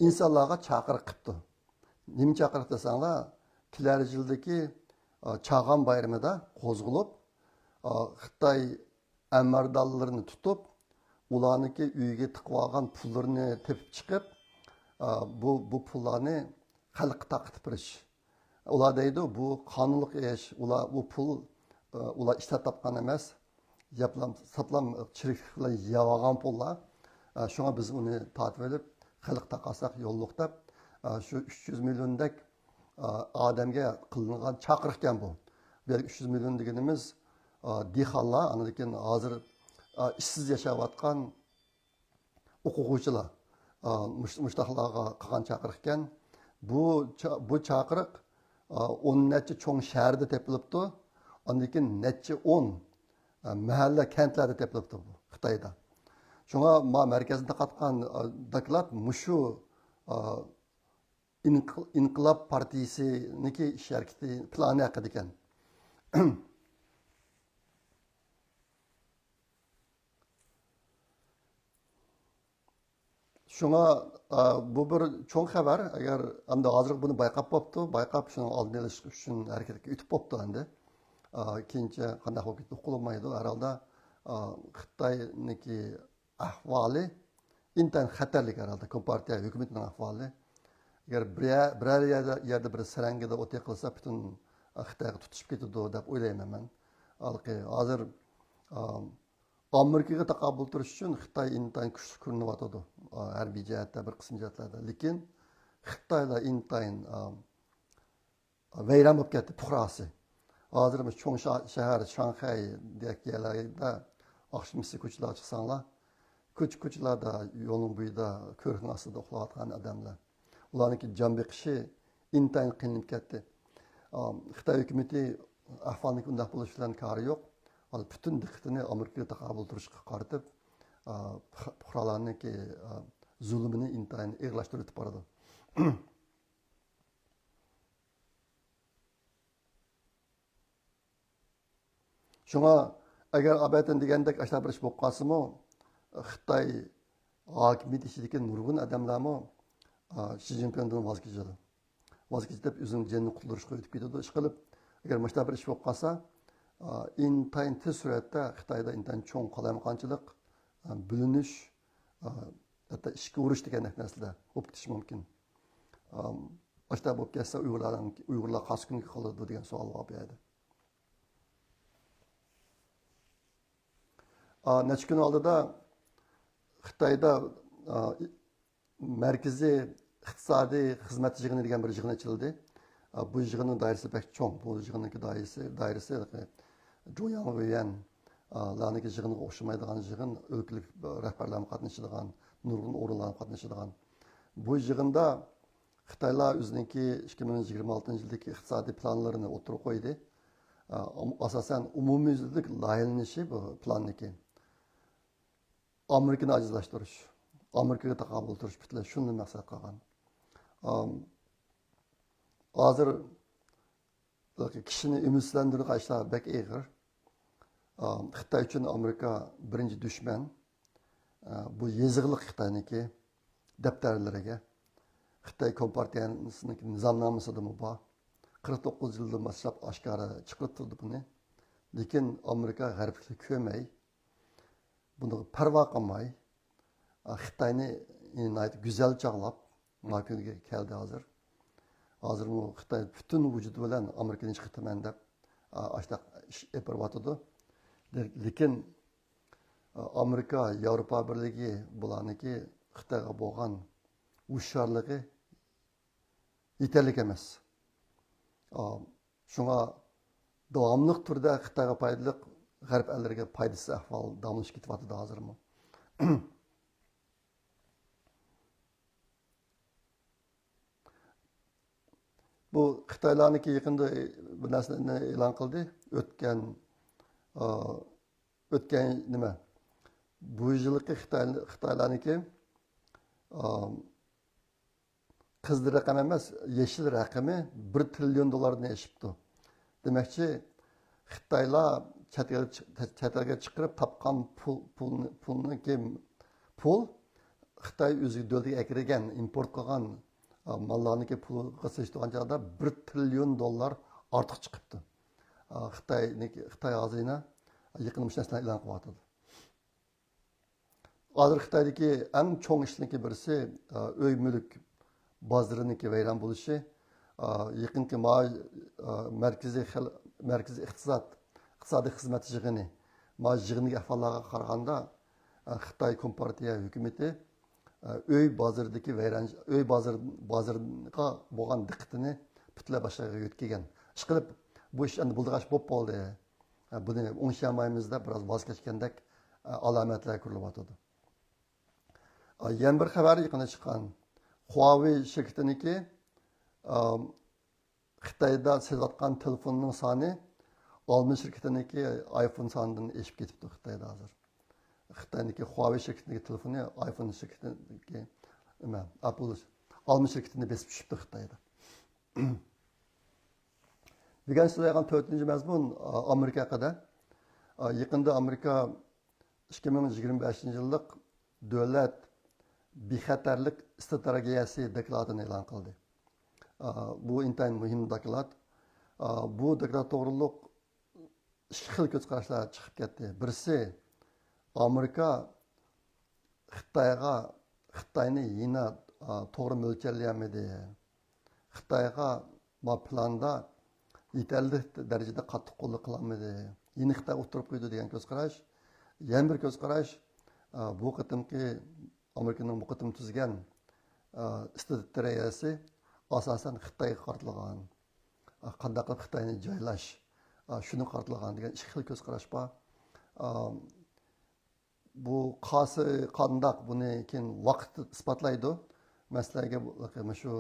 insonlarga chaqiriq qildi. Nima chaqiriq desanglar, kelar yildagi Chag'an bayramida qo'zg'alib, Xitoy amaldorlarini tutib, ularniki uyiga tiqib olgan pullarini tepib chiqib, bu pullarni xalqqa taqdim berish. Ular deydi, bu qonunliq ish, ular bu pul ular ishlab topgan emas, saplam chiriklik bilan yig'ilgan pullar. Shunga biz uni tortib olib, xalqqa qolsak yo'lliq deb, shu 300 milliondek odamga qilingan chaqiriq ekan bu. Bu 300 million deganimiz dehqonlar, anadan hozir ishsiz yashayotgan o'quvchilar mushtaqlarga qilgan chaqiriq ekan. Bu chaqiriq 10 necha cho'ng shaharda tepilibdi. Ondan keyin necha 10 mahalla kentlarda tepilibdi bu Xitoyda. Shunga markazda qatgan doklad mushu İnqilab partiyasiniki ish harakati plani haqida ekan. Shunga bu bir cho'ng xabar. Agar endi hozir buni bayqab bo'pti, bayqab shuni oldini olish uchun harakatga o'tib bo'pti endi. Keyincha qanday bo'lib ketdi uqilmaydi. Herhalde Xitoyniki ahvoli intayin xatarlik herhalde. Kompartiya hukumatining ahvoli. Agar biror yerda bir sarangida o'tay qilsa butun Xitoyga tutishib ketadi deb o'ylayman men. Hozir Amerikaga taqabul turish uchun Xitoy intayin kuchli ko'rinyotadi. Harbiy jihatda bir qism jihatlarda. Lekin Xitoyda intayin vayron bo'lib ketdi puhrasi. Hozir biz cho'ng shahar Shanxay degan yerlarda oqshimsi ko'chalarga chiqsanglar, ko'chalarda yo'lning bo'yida ko'rxin ostida uxlayotgan odamlar. Ularniki jon beqishi intayin qiynalib ketdi. Xitoy hukumati ahvolning bunday bo'lishi bilan kori yo'q. Bütün diqqatini Amerika'ya taqabul turishga qaratib, puhralarniki zulmini intayin ig'lashtirib boradi. Shunga agar abadan degandek ashlar bir ish bo'lib qolsa-mu, Xitoy hokimiyat ishidagi nurg'un odamlarmi Xi Jinpingdan voz kechadi. Voz kechib o'zining jonini qutqarishga o'tib ketadi. Ish qilib, agar mana bir ish bo'lib qolsa, intayin tez suratda Xitoyda intayin cho'ng qalamqonchilik, bo'linish, hatto ishga urish degan narsalar bo'lib ketishi mumkin. Boshda bo'lib ketsa Uyg'urlar qaysi kunga qoladi degan savol bor bu yerda. Necha kun oldida Xitoyda markaziy iqtisodiy xizmat yig'ini degan bir yig'in ochildi. Bu yig'inning doirasi pek cho'ng. Bu yig'inning doirasi Joyang Weyan larniki yig'iniga o'xshamaydigan yig'in, o'lkalik rahbarlar qatnashadigan, nurg'un o'rinlar qatnashadigan. Bu yig'inda Xitoylar o'ziniki 2026 yildagi iqtisodiy planlarini o'tirib qo'ydi. Asosan umumyuzlik loyihalanishi bu planniki. Amerikani ajizlashtirish, Amerikaga taqabul turish butunlay shuni maqsad qilgan. Hozir kishini umidlantirgan ishlar bek og'ir. Xitoy uchun Amerika birinchi dushman. Bu yezig'liq Xitoyniki daftarlariga. Xitoy kompartiyasining nizomnomasida bor. 49 yildan boshlab oshkora chiqib turdi buni. Lekin Amerika g'arblikni ko'may, buni parvo qilmay, Xitoyni go'zal chog'lab, Amerikaga keldi hozir. Hozir bu Xitoy butun vujudi bilan Amerikani chiqitaman deb ashta ish epiryotdi. Lekin Amerika, Yevropa birligi bularniki Xitoyga bo'lgan hushyorligi yetarli emas. Shunga davomli turda Xitoyga foydali g'arb ellariga foydasiz ahvol davomlashib ketyapti hozirmi. Bu Xitoylarniki yaqinda bir narsani e'lon qildi. O'tgan nima? Bu yilgi Xitoylarniki qizil raqam emas, yeşil raqami 1 trilyon dollarni oshibdi. Demakchi, Xitoylar chet elga chiqarib topgan pul Xitoy o'ziga davlatga akirgan, import qilgan mallarniki pulga sechtirgan joyda 1 trilyon dollar ortiq chiqibdi. Xitoy xazina yaqin narsani e'lon qilyapti. Hozir Xitoydagi eng cho'ng ishlarning birisi uy mulk bozoriniki vayron bo'lishi, yaqinki markaziy iqtisodiy xizmat yig'ini, yig'iniga ahvollarga qaraganda Xitoy kompartiya hukumati uy bozoridagi uy bozoriga bo'lgan diqqatini butunlay boshqaga yo'tkagan. Ishqilib bu ish endi buldag'ash bo'lib qoldi. Buni o'ngshamaymiz-da biroz voz kechgandek alomatlar ko'rilyapti. Yana bir xabar yaqinda chiqqan. Huawei shirkatiniki Xitoyda sotayotgan telefonning soni Alman shirkatiniki iPhone sonidan eshib ketibdi Xitoyda hozir. Xitoyniki Huawei shirkatiniki telefoni iPhone shirkatiniki alma şirketini besib tushibdi Xitoyda. degan so'zlaygan 4-chi mazmun Amerika haqida. Yaqinda Amerika 2025 yillik davlat bexatarlik strategiyasi deklaratini e'lon qildi. Bu intayin muhim deklarat. Bu deklarat to'g'riliq ikki xil ko'z qarashlar chiqib ketdi. Birisi Amerika Xitoyni yana to'g'ri mo'ljallamadi. Xitoyga bu planda yetarli darajada qattiq qo'llik qilolmadi. Yeni Xitoy o'tirib qo'ydi degan ko'z qarash. Yana bir ko'z qarash bu qatimki Amerikaning bu qatim tuzgan strategiyasi asosan Xitoyga qartilgan. Qanday qilib Xitoyni joylash shuni qartilgan degan ikki xil ko'z qarash bor. Bu qaysi qandaq buni keyin vaqt isbotlaydi. Masalaga shu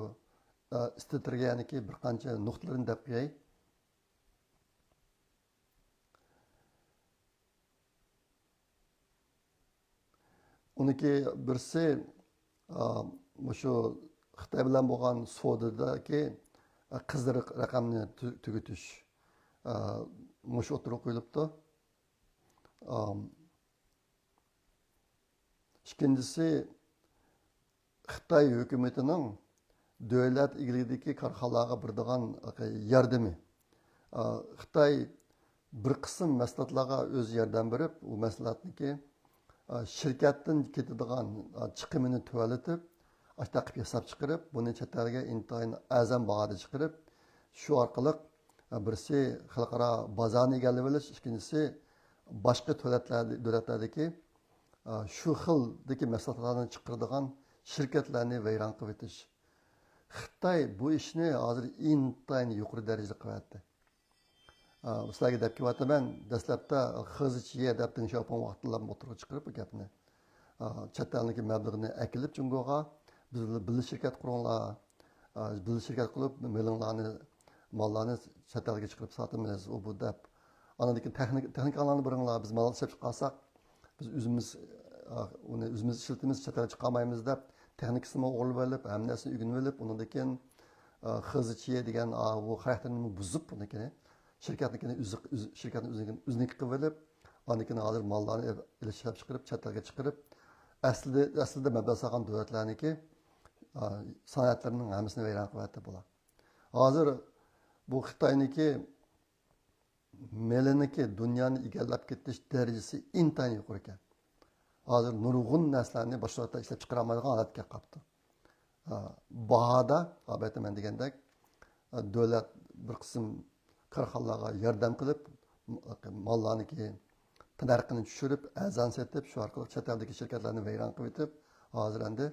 strategiyaniki bir qancha nuqtalarini deb qo'yay. Uniki birisi shu Xitoy bilan bo'lgan savdodagi qiziriq raqamni tugutish. Mush o'tirib qo'yilibdi. İkincisi Xitoy hukumatining davlat iligidagi korxonalarga beradigan yordami. Xitoy bir qism mahsulotlarga o'z yordam berib, u mahsulotniki shirkatdan ketadigan chiqimini tuvalatib, ashta qilib hisob chiqarib, buni chet elga intayin azam bahoda chiqarib, shu orqali birisi xalqaro bozorni egallab olish, ikkinchisi boshqa davlatlardagi shu xildagi mahsulotlarni chiqaradigan shirkatlarni vayron qilib o'tish. Xitoy bu ishni hozir intayin yuqori darajada qilyapti. Sizlarga deb kelyapman, dastlabda xizichiye deb tinchopon vaqtlarni o'tirib chiqarib bu gapni. Chet elniki mablag'ni akilib Jungoga biz birga shirkat quringlar, birga shirkat qilib millionlarni mollarni chet elga chiqarib sotamiz, u bu deb. Anadagi texnikalarni biringlar, biz mal ishlab chiqarsak, biz o'zimiz ishlatamiz, chet elga chiqolmaymiz deb texnikasini o'g'irlab olib, hammasini o'rganib olib, undan keyin xizichiye degan bu xarakterini buzib undan shirkatni o'ziniki qilib olib, undan keyin hozir mollarni ishlab chiqarib, chet elga chiqarib, aslida mablag' solgan davlatlarniki sanoatlarining hammasini vayron qilyapti bular. Hozir bu Xitoyniki meliniki dunyoni egallab ketish darajasi intayin yuqori ekan. Hozir nurg'un narsalarni boshqa ishlab chiqara olmaydigan holatga qoldi. Bahoda, albatta degandek, davlat bir qism korxonalarga yordam qilib, mollarniki narxini tushirib, azon setib, shu orqali chet eldagi shirkatlarni vayron qilib o'tib, hozir endi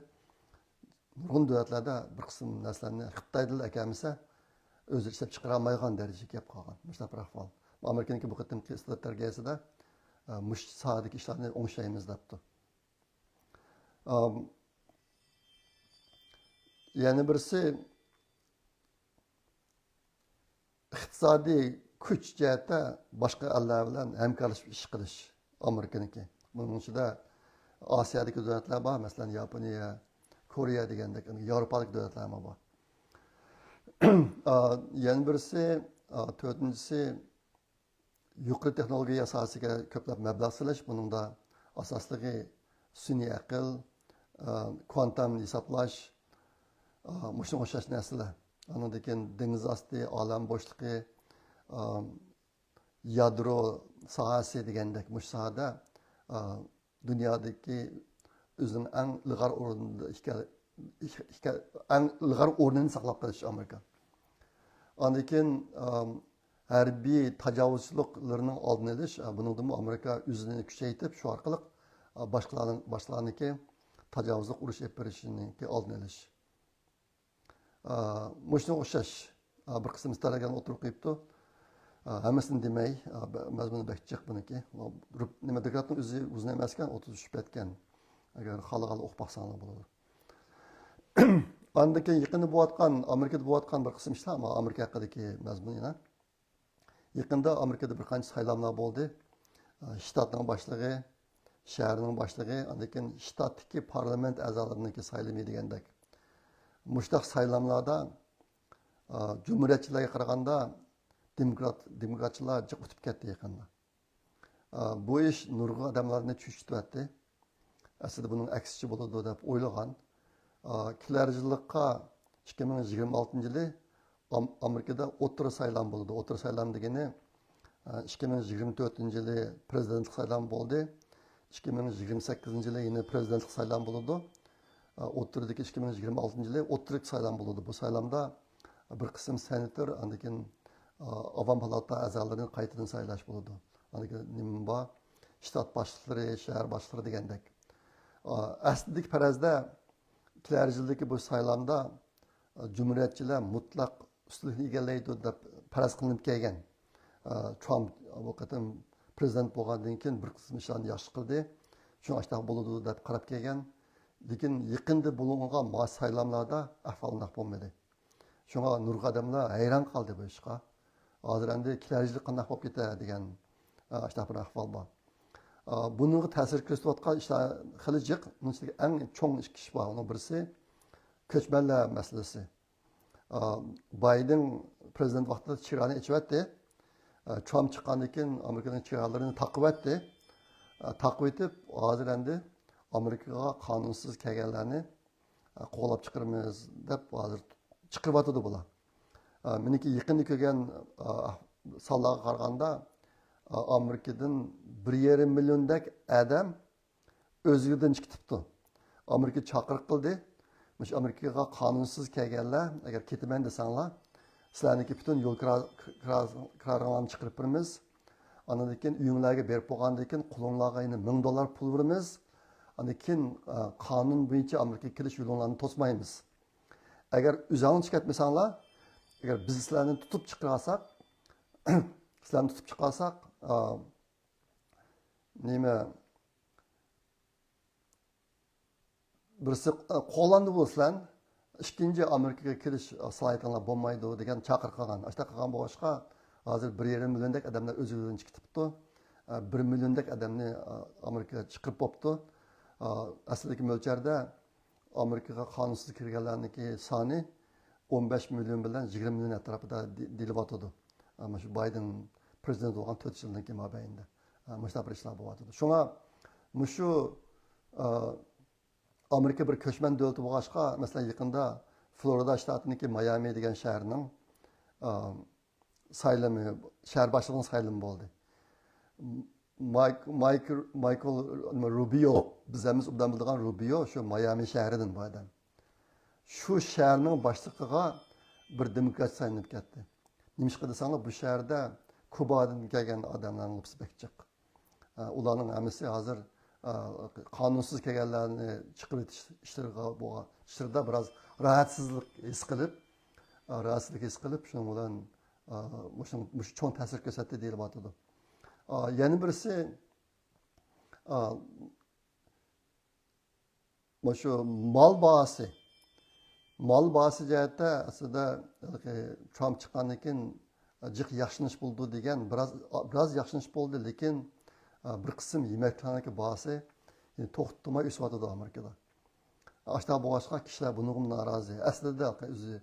nurg'un davlatlarda bir qism narsalarni Xitoydan akamisa o'zi ishlab chiqara olmaydigan darajaga kelib qolgan. Shunaqa bir ahvol. Amerikaniki bu qatimki strategiyasida mush sohadagi ishlarni o'ngshaymiz debdi. Yana birisi iqtisodiy kuch jihatda boshqa ellar bilan hamkorlashib ish qilish Amerikaniki. Buning ichida Osiyodagi davlatlar bor, masalan Yaponiya, Koreya degandek, Yevropalik davlatlar bor. Yana birisi, to'rtinchisi yuqori texnologiya asosiga ko'plab mablag' solish. Buningda asosligi sun'iy aql, kvantum hisoblash, mushunga o'xshash narsalar. Andan keyin dengiz osti, olam bo'shlig'i, yadro sohasi degandek mush sohada dunyodagi o'zining eng ilg'or o'rnini saqlab qolish Amerika. Andan keyin harbiy tajovuzchiliklarning oldini olish, buningda Amerika o'zini kuchaytirib, shu orqali boshqalarniki tajovuzlik urush olib berishiniki oldini olish. Mushunga o'xshash bir qism istalgan o'tirib qo'yibdi. Hammasini demay, mazmuni bakchiq buniki. Nima dekratning o'zini emas ekan, 33 ketgan. Agar xalqaro o'qib baqsanlar bo'ladi. Andan keyin yaqinda bo'layotgan, Amerikada bo'layotgan bir qism ishlar, Amerika haqidagi mazmun yana. Yaqinda Amerikada bir qancha saylovlar bo'ldi. Shtatning boshlig'i, shaharning boshlig'i, andan keyin shtatdagi parlament a'zolariniki saylami degandek. Muştaq saylamlarda Cumhuriyetçilerge qaraganda demokratçılar jiq o'tib ketdi yaqinda. Bu ish nurg'un odamlarni cho'chityapti. Aslida buning aksicha bo'ladi deb o'ylagan. Kelarjilikqa 2026-yili Amerikada o'rta saylam bo'ladi. O'rta saylam degani 2024-yili prezidentlik saylam bo'ldi. 2028-yili yine prezidentlik saylam bo'ladi. O'rtadagi 2026-yili o'rtalik saylam bo'ladi. Bu saylamda bir qism senator, andan keyin Avam palata a'zolarini qaytadan saylash bo'ladi. Andan keyin nima bor? Shtat boshliqlari, shahar boshliqlari degandek. Aslidagi farazda kelarjildagi bu saylamda Cumhuriyetçiler mutlaq ustunlikni egallaydi deb faraz qilinib kelgan. Trump bu qatam prezident bo'lgandan keyin bir qism ishlarni yaxshi qildi. Shuni ashta bo'ladi deb qarab kelgan. Lekin yaqinda bo'lingan ma saylamlarda ahvol unaqa bo'lmadi. Shunga nurg'un odamlar hayron qoldi bu ishga. Hozir endi kelarjilik qanday bo'lib ketadi degan ashta bir ahvol bor. Bunga ta'sir ko'rsatayotgan ishlar xili jiq. Bunisi eng cho'ng ish bor. Uning birisi ko'chmanlar masalasi. Biden prezident vaqtida chegirani ichibdi. Trump chiqqandan keyin Amerikaning chegiralarini taqib etdi. Taqib etib, hozir endi Amerikaga qonunsiz kelganlarni qo'llab chiqaramiz deb hozir chiqaryapti bular. Meniki yaqinda ko'rgan sonlarga qaraganda Amerikadan 1,5 milliondek odam o'zidan chiqibdi. Amerika chaqiriq qildi. Mush Amerikaga qonunsiz kelganlar, agar ketaman desanglar, sizlarniki butun yo'l kiralarini chiqarib beramiz. Ondan keyin uyinglarga berib bo'lgandan keyin qulinglarga $1000 pul beramiz. Ondan keyin qonun bo'yicha Amerikaga kirish yo'llarini to'smaymiz. Agar o'zinglarni chiqartmasanglar, agar biz sizlarni tutib chiqarsak, nima birisi qo'llandı bo'lsan, ikkinchi Amerikaga kirish slaytinglar bo'lmaydi degan chaqir qilgan. Ashta qilgan bo'lishqa hozir 1,5 milliondek odamlar o'zidan chiqibdi. 1 milliondek odamni Amerikaga chiqib bo'libdi. Aslidagi mo'ljarda Amerikaga qonunsiz kirganlarniki soni 15 million bilan 20 million atrofida deyilyotdi. Mana shu Biden prezident bo'lgan 4 yildan keyin mobaynida. Mana shu bir ishlar bo'lyapti. Shunga shu Amerika bir ko'chman davlati bo'lg'achqa, masalan yaqinda Florida shtatidagi Miami degan shaharning saylami, shahar boshlig'ining saylami bo'ldi. Michael Rubio, bizimiz obdan bildiğin Rubio, şu Miami şehrinden bu adam. Şu şehrin başlıkıga bir demokrat saylanıp ketdi. Nimişqa desanlar, bu şehirde Kuba'dan kelgan adamlarning hepsi bekchiq. Ularning hammasi hozir qanunsuz kelganlarni chiqarib ishlarida biroz rahatsizlik his qilib, shuning bilan mush cho'ng ta'sir ko'rsatdi deyilyapti. Yana birisi shu mol bahasi jihatda aslida Trump chiqqandan keyin jiq yaxshilanish bo'ldi degan biroz yaxshilanish bo'ldi, lekin bir qism yemeklarniki bahasi to'xtamay o'syapti Amerikada. Ashta bo'lg'achqa kishilar bunga norozi. Aslida o'zi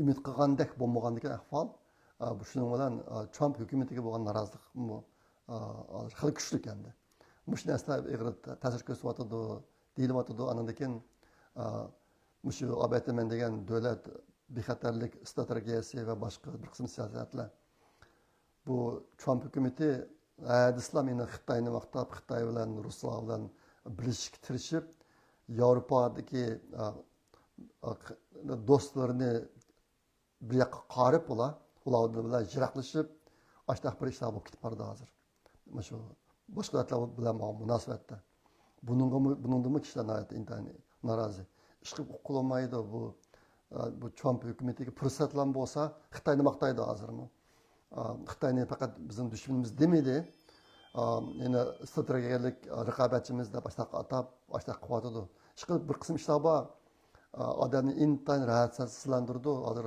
umid qilgandek bo'lmagandek ahvol. Shuning bilan Trump hukumatiga bo'lgan norozilik xil kuchli endi. Mush narsa ig'ir ta'sir ko'rsatyapti, deyilyapti. Andan keyin shu ABTM degan davlat bexatarlik strategiyasi va boshqa bir qism siyosatlar. Bu Trump hukumati islomiyni Xitoyni maqtab, Xitoy bilan Ruslar bilan birlashishga tirishib, Yevropadagi do'stlarini bir yoqqa qarib ular bilan jiroqlashib, ashtaq bir ishlar bo'lib ketib qoldi hozir. Shu boshqa davlatlar bilan munosabatda. Buningda kishilar norozi. Ish qilolmaydi bu Trump hukumatiga fursatlar bo'lsa, Xitoyni maqtaydi hozirmi. Xitoyni faqat bizning dushmanimiz demaydi. Yana strategik raqobatchimiz deb atab qilyapti. Ishqilib bir qism ishlar bor. Odamni intayin rahatsizlantirdi. Hozir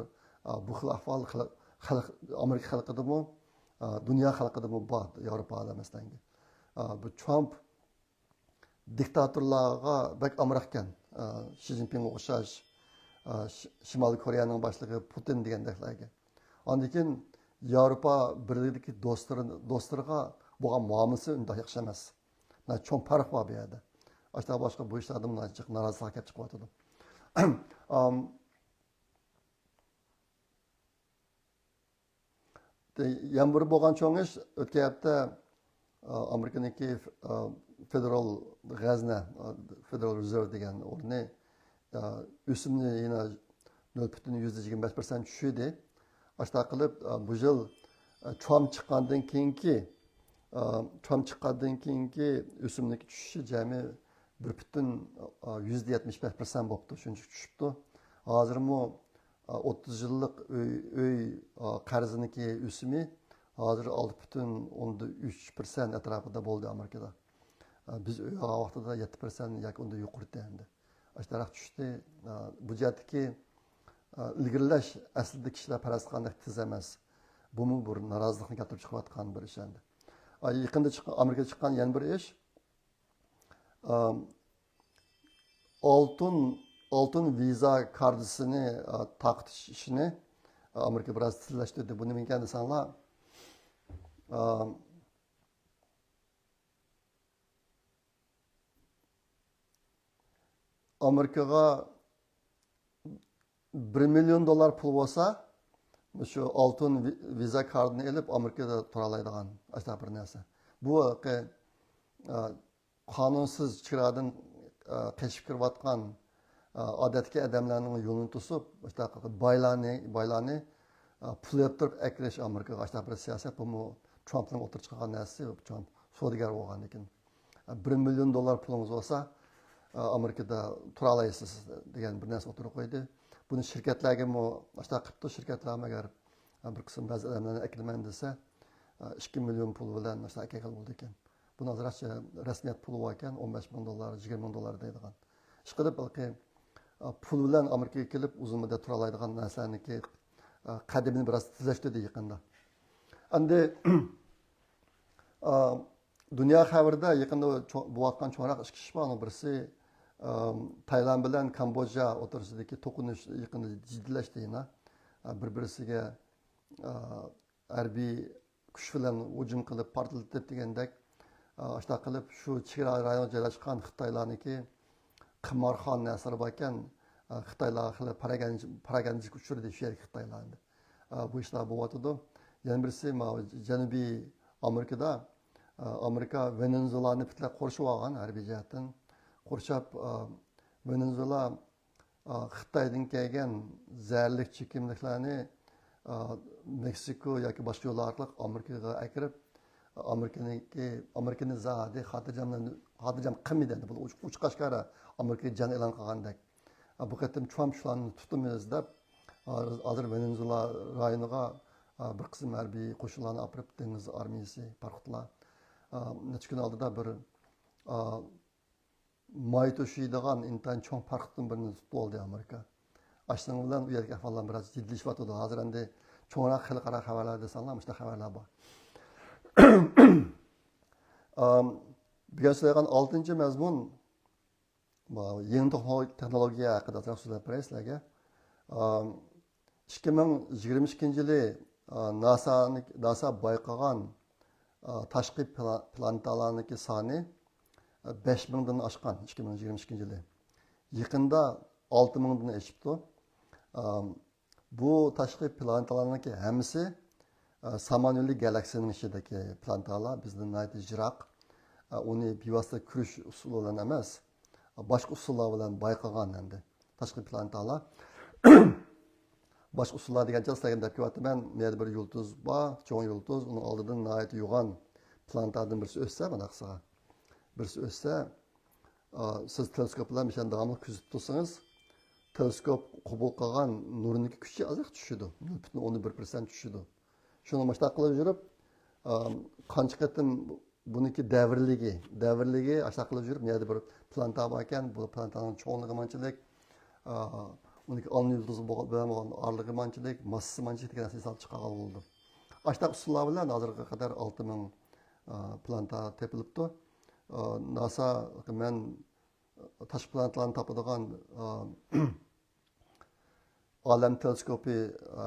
bu xil ahvol Amerika xalqidami, dunyo xalqidami bor, Yevropada masalan. Bu Trump diktatorlarga bak amroq ekan. Xi Jinpingga o'xshash Şimali Koreyaning boshlig'i Putin degandeklarga. Ondan keyin Yevropa birligidagi do'stlariga bo'lgan muomalasi unday yaxshi emas. Cho'ng farq bor bu yerda. Boshqa bu ishlardan norozilik kelib chiqyotdi. Yana bir bo'lgan cho'ng ish o'tgan hafta Amerikaniki Federal G'azna, Federal Reserve degan o'rni o'simni yana 0,25% tushdi. Boshqa qilib bu yil Trump chiqqandan keyingi o'simlik tushishi jami 1,75% bo'libdi. Shuncha tushibdi. Hozirmi 30 yillik uy qarziniki o'simi hozir 6,3% atrofida bo'ldi Amerikada. Biz uy vaqtida 7% yoki unda yuqorida endi. Ashtaraq tushdi. Bu jihatdagi ilgirlash aslida kishilar faraz qilgandek tez emas. Bu bir norozilikni keltirib chiqayotgan bir ish endi. Yaqinda Amerikada chiqqan yana bir ish oltin viza kartısini taqish ishini Amerika biraz tezlashtirdi. Bu nima ekan desanglar, Amerikaga $1 million pul bo'lsa, shu oltin viza kartini olib Amerikada tura oladigan ashta bir narsa. Bu qonunsiz chegaradan qechib kirayotgan odatga odamlarning yo'lini to'sib, boylarni pul yettirib akirish Amerikaga ashta bir siyosat. Bu Trumpning o'tirib chiqqan narsasi. Trump savdogar bo'lgan ekan. $1 million pulingiz bo'lsa, Amerikada tura olasizsiz degan bir narsa o'tirib qo'ydi. Buni shirkatlarga ashta qilibdi. Shirkatlar agar bir qism ba'zi odamlarni akilman desa, 2 million pul bilan ashta akil bo'ldi ekan. Buni hozircha rasmiyat puli bor ekan, $15 ming, $20 ming deydigan. Ish qilib balki pul bilan Amerikaga kelib uzun muddat tura oladigan narsalarniki qadimini biroz tezlashtirdi yaqinda. Endi dunyo xabarida yaqinda bo'layotgan cho'nroq ish kishi bor. Birisi Tayland bilan Kamboja o'rtasidagi to'qinish yaqinda jiddiylashdi. Bir-birisiga harbiy kuch bilan hujum qilib portlatib degandek ashta qilib shu chegara rayonga joylashgan Xitoylarniki qimorxon narsalar bor ekan, Xitoylar qilib paragandik uchirdi shu yerga Xitoylarni. Bu ishlar bo'lyotdi. Yana birisi Janubiy Amerikada Amerika Venezuelani bitlab qo'rshib olgan harbiy jihatdan. Qo'rshab Venezuela Xitoydan kelgan zaharli chekimliklarni Meksiko yoki boshqa yo'llar orqali Amerikaga akirib, Amerikani zahadi xotirjam qilmaydi. Bu uch-qashqara Amerika jang e'lon qilgandek. Bu qatim Trump shularni tutamiz deb hozir Venezuela rayoniga bir qism harbiy qo'shinlarni olib dengiz armiyasi parxotlar necha kun oldida bir may to'shiydigan intan cho'ng parxotdan birini tutib oldi Amerika. Ashning bilan u yerga ahvollar biroz jiddiylashib hozir endi cho'ngroq xalqaro xabarlar desanglar, mana shunaqa xabarlar bor. Bugun so'ragan 6-mazmun yangi texnologiya haqida so'zlab beray sizlarga. 2022-yili NASA bayqagan tashqi planetalarniki soni 5 mingdan oshgan 2022-yili. Yaqinda 6 mingdan oshibdi. Bu tashqi planetalarniki hammasi Samanyolu galaksiyasining ichidagi planetalar bizdan nayt jiroq. Uni bevosita ko'rish usuli bilan emas, boshqa usullar bilan bayqagan endi tashqi planetalar. Boshqa usullar degancha sizlarga deb ko'rayapman. Menda bir yulduz bor, cho'ng yulduz, uning oldidan nayt yo'g'on planetalardan birisi o'ssa, mana qisqa. Birisi o'ssa, siz teleskop bilan o'shani davomli kuzatib tursangiz, teleskop qabul qilgan nurning kuchi ozroq tushadi. 0,1% tushadi. Shuni mashta qilib yurib, qancha qatim buniki davrligi ashta qilib yurib, yana bir planeta bor ekan, bu planetaning cho'ngligi manchalik, uniki olma yulduz bilan orlig'i manchalik, massasi manchalik degan narsa hisob chiqargan bo'ldi. Ashta usullar bilan hozirga qadar 6 ming planeta topilibdi. NASA men tashqi planetalarni topadigan olam teleskopi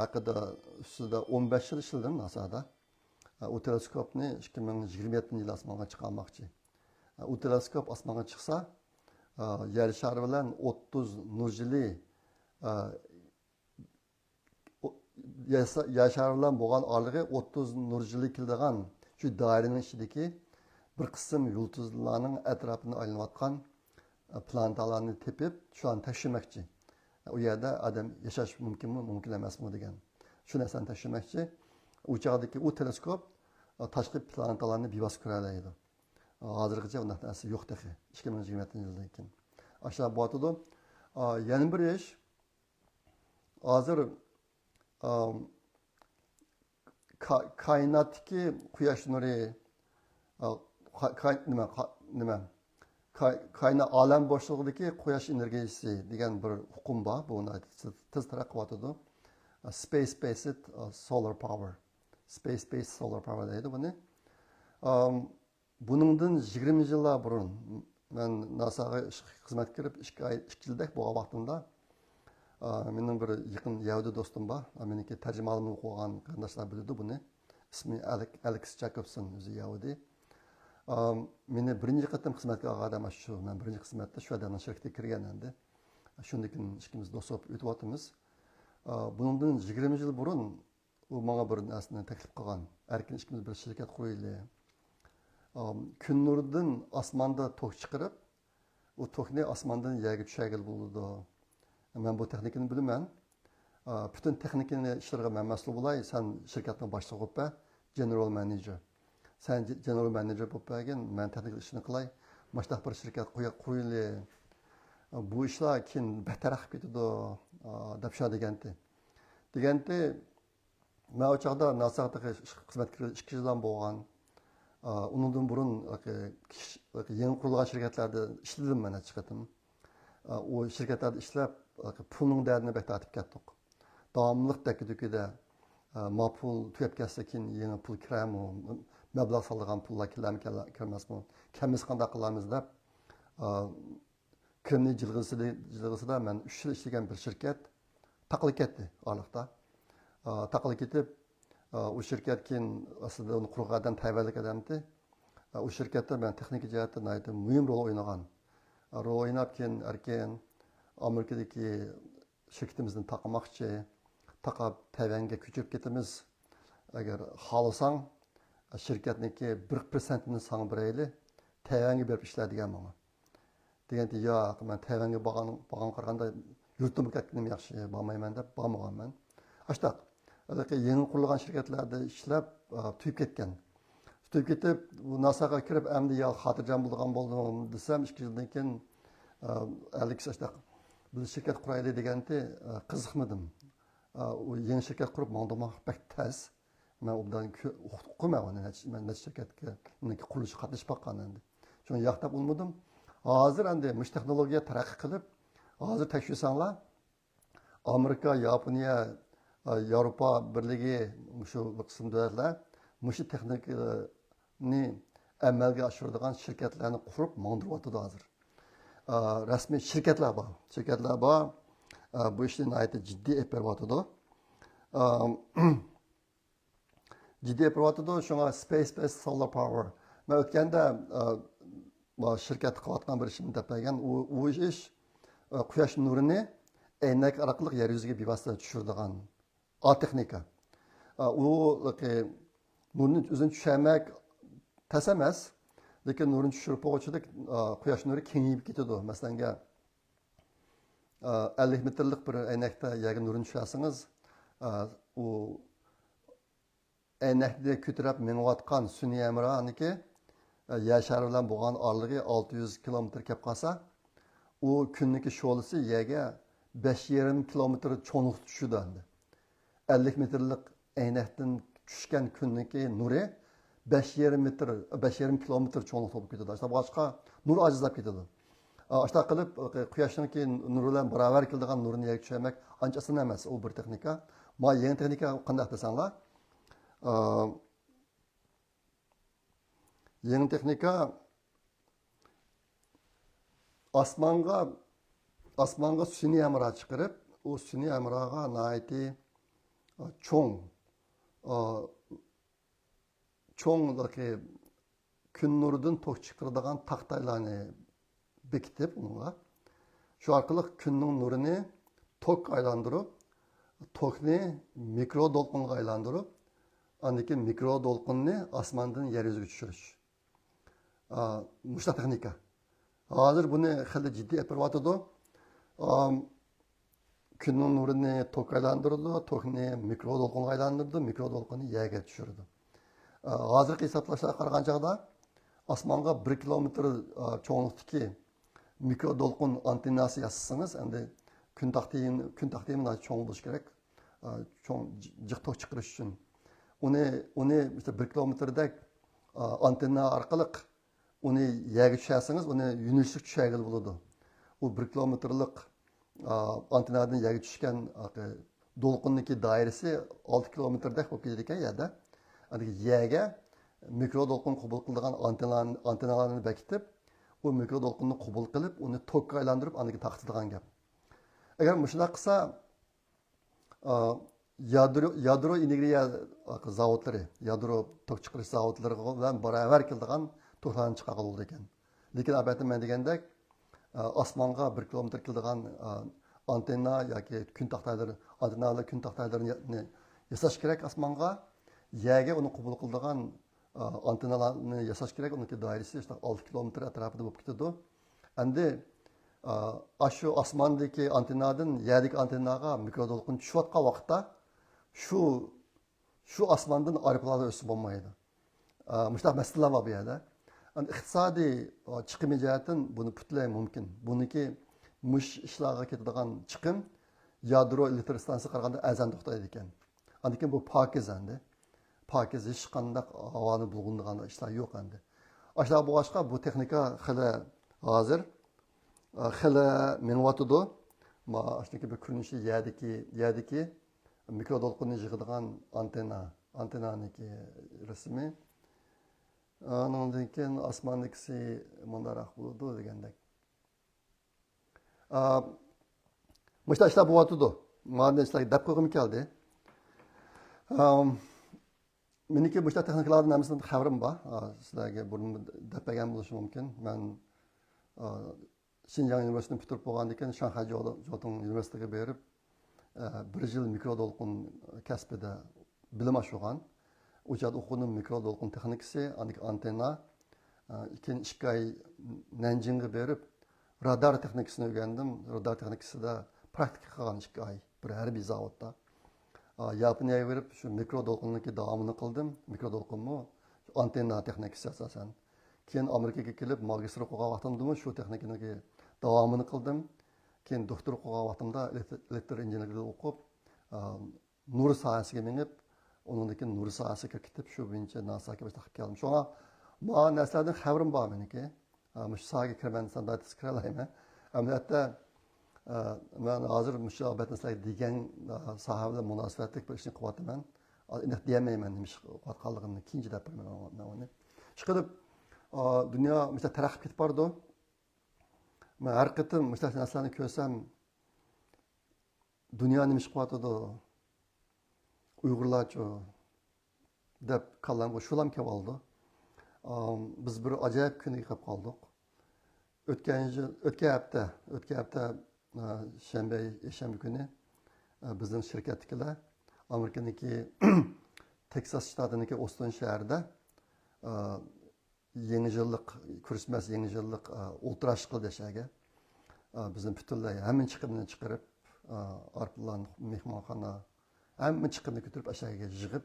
haqida ustida 15 yil ishladim NASAda. U teleskopni 2027 yil osmonga chiqarmoqchi. U teleskop osmonga chiqsa, yer shari bilan 30 nur yili yer shari bilan bo'lgan orlig'i 30 nur yili keladigan shu doiraning ichidagi bir qism yulduzlarning atrofini aylanayotgan planetalarni tepib, shu an tekshirmoqchi. U yerda odam yashash mumkinmi, mumkin emasmi degan. Shu narsani tekshirmoqchi. U chog'dagi u teleskop tashqi planetalarni bevosita ko'ra oladi. Hozirgacha unday narsa yo'q dedi 2027 yildan keyin. Aşağı bo'tadi. Yana bir ish. Hozir koinotdagi quyosh nuri kainot olam boshlig'idagi quyosh energiyasi degan bir hukm bor. Buni tez taraqqiyotida space-based solar power. Space-based solar power deydi buni. Buningdan 20 yillar burun men NASAga xizmat qilib 2 yildek bo'lgan vaqtimda mening bir yaqin Yahudi do'stim bor. Meniki tarjimalimni qo'ygan qarindoshlar biladi buni. İsmi Alex Jacobson, o'zi Yahudi. Meni birinchi qatam xizmatga olgan odam shu. Men birinchi xizmatda shu odamning shirkatiga kirgan endi. Shundan keyin ikkimiz do'st bo'lib o'tyapmiz. Bundan 20 yil burun u menga bir narsani taklif qilgan. Erkin ikkimiz bir shirkat qo'yaylik. Kun nuridan osmonda tok chiqarib, u tokni osmondan yerga tushagil bo'ladi. Men bu texnikani bilaman. Bütün texnikani ishlarga men mas'ul bo'lay. Sen shirkatning boshlig'i bo'lib, general manager. Sen general manager bo'lib bo'lgan, men texnik ishni qilay. Mashtaq bir shirkat qo'yaylik. Bu ishlar keyin betaraq ketadi deb shu degandi. Men o chaqda NASAga xizmat qilib 2 yildan bo'lgan. Undan burun yangi qurilgan shirkatlarda ishladim men chiqadim. O shirkatlarda ishlab pulning dardini bektatib ketdik. Davomliq dakidikida mapul tugab ketsa keyin yangi pul kirami, mablag' solgan pullar kirmasmi, kamiz qanday qilamiz deb kirni jilg'isida men 3 yil ishlagan bir shirkat taqilib ketdi orliqda. Taqilib ketib o şirket keyin aslında onu qurgan tayvanlik odamdi. O şirkatda men texnik jihatdan aytib muhim rol o'ynagan. Rol o'ynab keyin erken Amerikadagi shirkatimizni taqmoqchi, taqab Tayvanga ko'chirib ketamiz. Agar xohlasang shirkatniki 1%ni sang berayli, Tayvanga berib ishla degan menga. Deganda yo'q, men Tayvanga borgan qaraganda yurtimga ketganim yaxshi, bormayman deb bormaganman. Ashtaq yangi qurilgan shirkatlarda ishlab tuyib ketgan. Tuyib ketib, NASAga kirib, endi yo xotirjam bo'lgan bo'ldim desam, 2 yildan keyin Alex ashtaq bir shirkat quraylik deganda qiziqmadim. U yangi shirkat qurib mandamoq bak tez. Men undan o'qimagan, men shirkatga qurilish qatnashib boqqan endi. Shuni yoqtab olmadim. Hozir endi mush texnologiya taraqqiy qilib, hozir tekshirsanlar Amerika, Yaponiya, Avrupa Birligi shu qism davlatlar mushu texnikani amalga oshiradigan shirkatlarni qurib mandiryapti hozir. Rasmiy shirkatlar bor. Bu ishni aytib jiddiy olib beryapti. Shunga space-based solar power. Men o'tganda shirkat qilayotgan bir ishni tapagan u ish quyosh nurini aynak orqali yer yuziga bevosita tushiradigan texnika. U nurni o'zini tushamak tas emas, lekin nurni tushirib qo'yishlik quyosh nuri kengayib ketadi. Masalan, 50 metrlik bir aynakda yerga nurni tushirsangiz, u aynakda ko'tarib menayotgan sun'iy amroniki yer shari bilan bo'lgan orlig'i 600 kilometr kelib qolsa, u kunniki sho'lisi yerga 5,5 kilometr cho'nlik tushadi. 50 metrlik aynakdan tushgan kunniki nuri 5,5 kilometr cho'nlik bo'lib ketadi. Boshqa nur ajizlab ketadi. Ashta qilib quyoshning nuri bilan barobar keladigan nurni yerga tushirmak anchasini emas, u bir texnika. Ma yangi texnika qanday desanglar, yangi texnika osmonga sun'iy amro chiqarib, u Sunniy Amroga naiti cho'ng cho'ngdagi kun nuridan tok chiqaradigan taqtaylarni bekitib unga shu orqali kunning nurini tok aylantirib tokni mikro to'lqinga aylantirib andan keyin mikro to'lqinni osmondan yer yuziga tushirish mushta texnika hozir buni xili jiddiy olib boryotidi kunning nurini tok aylantirdi tokni mikro to'lqinga aylantirdi mikro to'lqinni yerga tushirdi hozirgi hisoblashlarga qaragan chog'da osmonga 1 kilometr cho'nglikdagi mikro to'lqin antennasi yasasangiz endi kun taqdimi cho'ng bo'lishi kerak cho'ng jiq tok chiqarish uchun uni işte 1 kilometrdek antenna orqali uni yerga tushasangiz uni yunishlik tushagil bo'ladi u 1 kilometrlik antennadan yerga tushgan to'lqinniki doirasi 6 kilometrdek bo'lib ketadi ekan yerda yerga mikro to'lqin qabul qiladigan antennalarni bekitib u mikro to'lqinni qabul qilib uni tokka aylantirib aniga taqtirgan gap agar shunday qilsa yadro energiya zavodlari yadro tok chiqarish zavodlari bilan baravar keladigan to'klarni chiqargan bo'ldi ekan lekin albatta men degandek osmonga 1 kilometr keladigan antenna yoki kun taxtalarini yasash kerak osmonga yerga uni qabul qiladigan antennalarni yasash kerak uniki doirasi 6 kilometr atrofida bo'lib ketadi endi shu osmondagi antennadan yerdagi antennaga mikroto'lqin tushayotgan vaqtda shu osmondan aeroplanlar o'sib bo'lmaydi mushtaq masalalar bor bu yerda iqtisodiy chiqim jihatdan buni butlay mumkin buniki mush ishlarga ketadigan chiqim yadro elektr stansiyasiga qaraganda azan to'xtaydi ekan lekin bu pokiz endi pokiz hech qanday havoni bulg'undigan ishlar yo'q endi ashlar bu boshqa bu texnika hali hozir hali menyapti shunaqa bir ko'rinishi yerdagi mikroto'lqinni yig'adigan antennaniki rasmi undan keyin osmondagisi mundaroq bo'ladi degandek mushta ishlar bo'lyapti mana ishlar deb qo'ygim keldi meniki mushta texnikalardan hammasini xabarim bor sizlarga burun deb bergan bo'lishi mumkin man Xinjiang Üniversitesi'ni bitirib bo'lgandan keyin Shanxay Jiaotong Üniversitesiga berib 1 yil mikroto'lqin kasbida bilim oshirgan u yerda o'qidim mikroto'lqin texnikasi antenna keyin 2 oy Nanjingga berib radar texnikasini o'rgandim radar texnikasida praktika qilgan 2 oy bir harbiy zavodda Yaponiyaga berib shu mikroto'lqinniki davomini qildim mikroto'lqinmi antenna texnikasi asosan keyin Amerikaga kelib magistr o'qigan vaqtimda shu texnikaniki davomini qildim keyin doktor o'qigan vaqtimda elektr injenerlik o'qib nur sohasiga minib undan keyin nur sohasiga ketib shu bo'yicha NASAga boshlab keldim shunga bu narsalardan xabarim bor meniki shu sohaga kirman standart kiralayman albatta men hozir shu albatta sizlarga degan soha bilan munosabatli bir ishni qilyapman endi deyamayman nima ish qilayotganligimni keyinchi deb uni shu qilib dunyo taraqqi ketib bordi men har qatim shunaqa narsalarni ko'rsam dunyo nima ish qilyotidi uyg'urlarchi deb kallamga shulam kelib oldi biz bir ajoyib kunga kelib qoldik o'tgan hafta yakshanba kuni bizning shirkatdagilar amerikaniki Teksas shtatiniki Oston shahrida yangi yillik Christmas yangi yillik ultrash qildi yashaga bizni butunlay hamma chiqimni chiqarib arplan mehmonxona hamma chiqimni ko'tarib ashaga yig'ib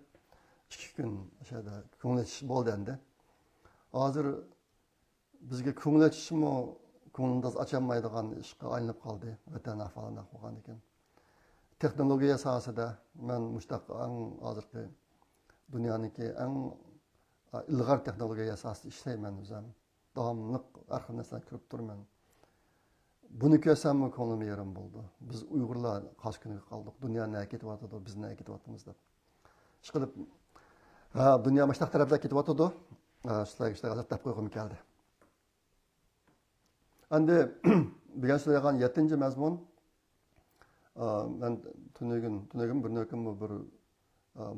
2 kun ashada ko'ngil bo'ldi endi hozir bizga ko'ngil ochishmi ko'nglingiz ocholmaydigan ishga aylanib qoldi vatan ahvolida bo'lgan ekan texnologiya sohasida men mushtaq hozirgi dunyoniki eng ilg'or texnologiya asosida ishlayman o'zim davomli har xil narsalarni ko'rib turman buni ko'rsammi ko'nglim yarim bo'ldi biz uyg'urlar qosh kuniga qoldik dunyo nega ketyapti biz nega ketyapmiz deb shu qilib dunyo mashtaq tarafga ketyapti shularga deb qo'ygim keldi endi bugun so'ragan 7-mazmun Ben tünegün bir nöküm bir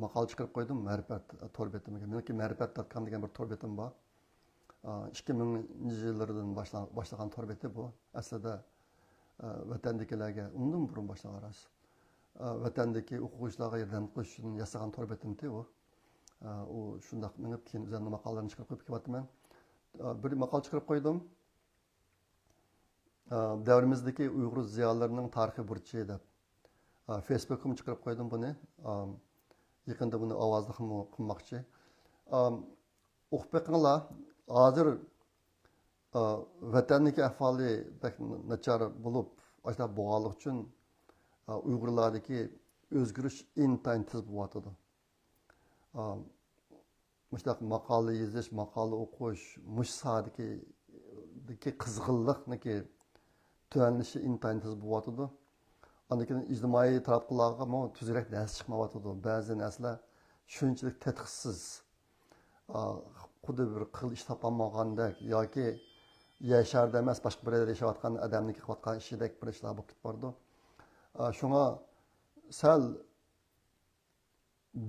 maqal chiqarib qo'ydim ma'rifat tor betimga. Meniki ma'rifat.com degan bir tor betim bor. 2000 yillardan boshlagan tor beti bu. Aslida vatandagilarga undan burun boshlagan ras. Vatandagi o'quvchilarga yordam qilish uchun yasagan tor betimdi u. U shundoq minib keyin o'zimning maqolalarni chiqarib qo'yib ketyapman. Bir maqol chiqarib qo'ydim. Davrimizdagi Uyg'ur ziyolilarining tarixiy burchi deb. Facebook'im chiqarib qo'ydim buni. Yaqında buni ovozda qilmoqchi. O'qib beqinglar. Hozir vatanniki ahvoli nachar bo'lib, ashta bo'lganlik uchun Uyg'urlardagi o'zgarish intayin tez bo'lyotdi. Mushtaq maqola yozish, maqola o'qish, mush sohadagi qizg'inlikniki tuvanlishi intayin tez bo'lyotdi. Andakin ijtimoiy taraflarga tuzrak dars chiqmayotdi. Ba'zi narsalar shunchalik tadqiqsiz, xuddi bir qil ish topolmagandek yoki yasharda emas boshqa bir yerda yashayotgan odamning qilayotgan ishidek bir ishlar bo'lib ketib bordi. Shunga sal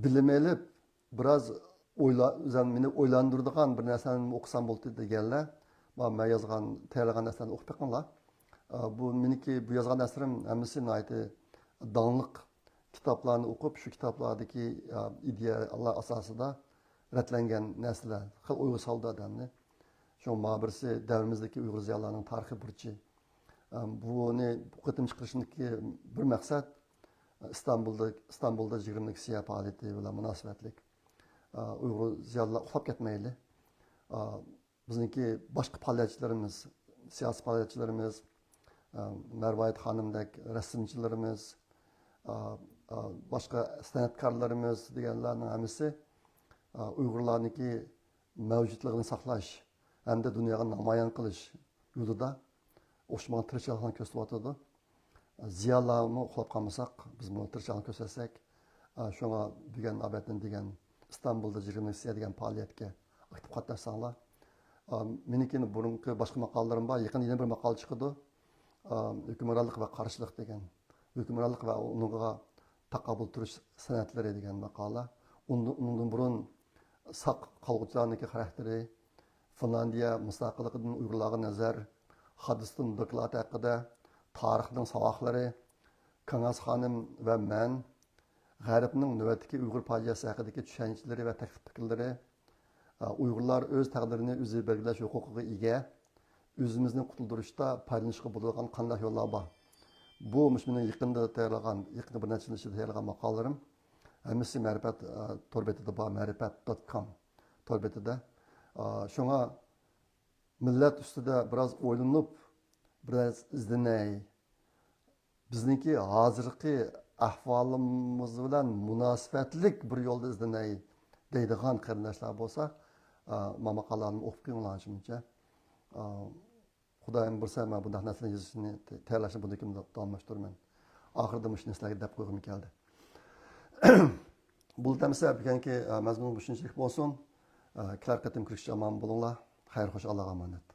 bilim elib biroz meni o'ylantiradigan bir narsani o'qisam bo'ldi deganlar, men yozgan, tayyorlagan narsani o'qib beqinglar. Bu meniki bu yozgan narsalarim hammasi nihoyatda donliq kitoblarni o'qib, shu kitoblardagi ideyalar asosida ratlangan narsalar, xil o'yga soldi odamni. Shu birisi davrimizdagi Uyg'ur ziyolilarining tarixiy burchi. Buni bu qatim chiqarishning bir maqsad İstanbulda 20 siya faoliyati bilan munosabatlik. Uyg'ur ziyolilar uxlab ketmaydi. Bizniki boshqa faoliyatchilarimiz, siyosiy faoliyatchilarimiz, Marvoyit xonimdek rasmchilarimiz, boshqa san'atkorlarimiz deganlarning hammasi Uyg'urlarniki mavjudligini saqlash hamda dunyoga namoyon qilish yo'lida o'xshamagan tirishchiliklarni ko'rsatyotdi. Ziyolilarni uxlab qolmasak, biz buni tirishchilikni ko'rsatsak, shunga degan abatdan degan İstanbulda 20 siya degan faoliyatga aktiv qatnashsanglar. Menikini burungi boshqa maqolalarim bor. Yaqin yana bir maqol chiqdi. Hukmronlik va qarshilik degan. Hukmronlik va unga taqobil turish san'atlari degan maqola. Undan burun saq qolg'uchilarniki xarakteri, Finlandiya mustaqilligidan Uyg'urlarga nazar, Hadiston doklati haqida, tarixning savoqlari, Kangas xonim va men, G'arbning navbatdagi Uyg'ur fojiasi haqidagi tushanchalari va taklif fikrlari, Uyg'urlar o'z taqdirini o'zi belgilash huquqiga ega, o'zimizni qutuldirishda foydalanishga bo'ladigan qanday yo'llar bor. Bu meni yaqinda bir necha yil ichida tayyorlagan maqolalarim. Hammasi ma'rifat tor betida bor, ma'rifat.com tor betida. Shunga millat ustida biroz o'ylanib, biroz izlanay. Bizniki hozirgi ahvolimiz bilan munosabatlik bir yo'lda izlanay deydigan qarindoshlar bo'lsa, maqolalarni o'qib ko'ngillanishimcha. Xudoyim bilsa, men bunday narsalarni yozishni, tayyorlashni bunday davom ettiraman. Oxirida shu narsalarga deb qo'ygim keldi. Bu tamsa bugungi mazmun bu shunchalik bo'lsin. Kilar qatim kirishga omon bo'linglar. Xayr, xush, Allohga omonat.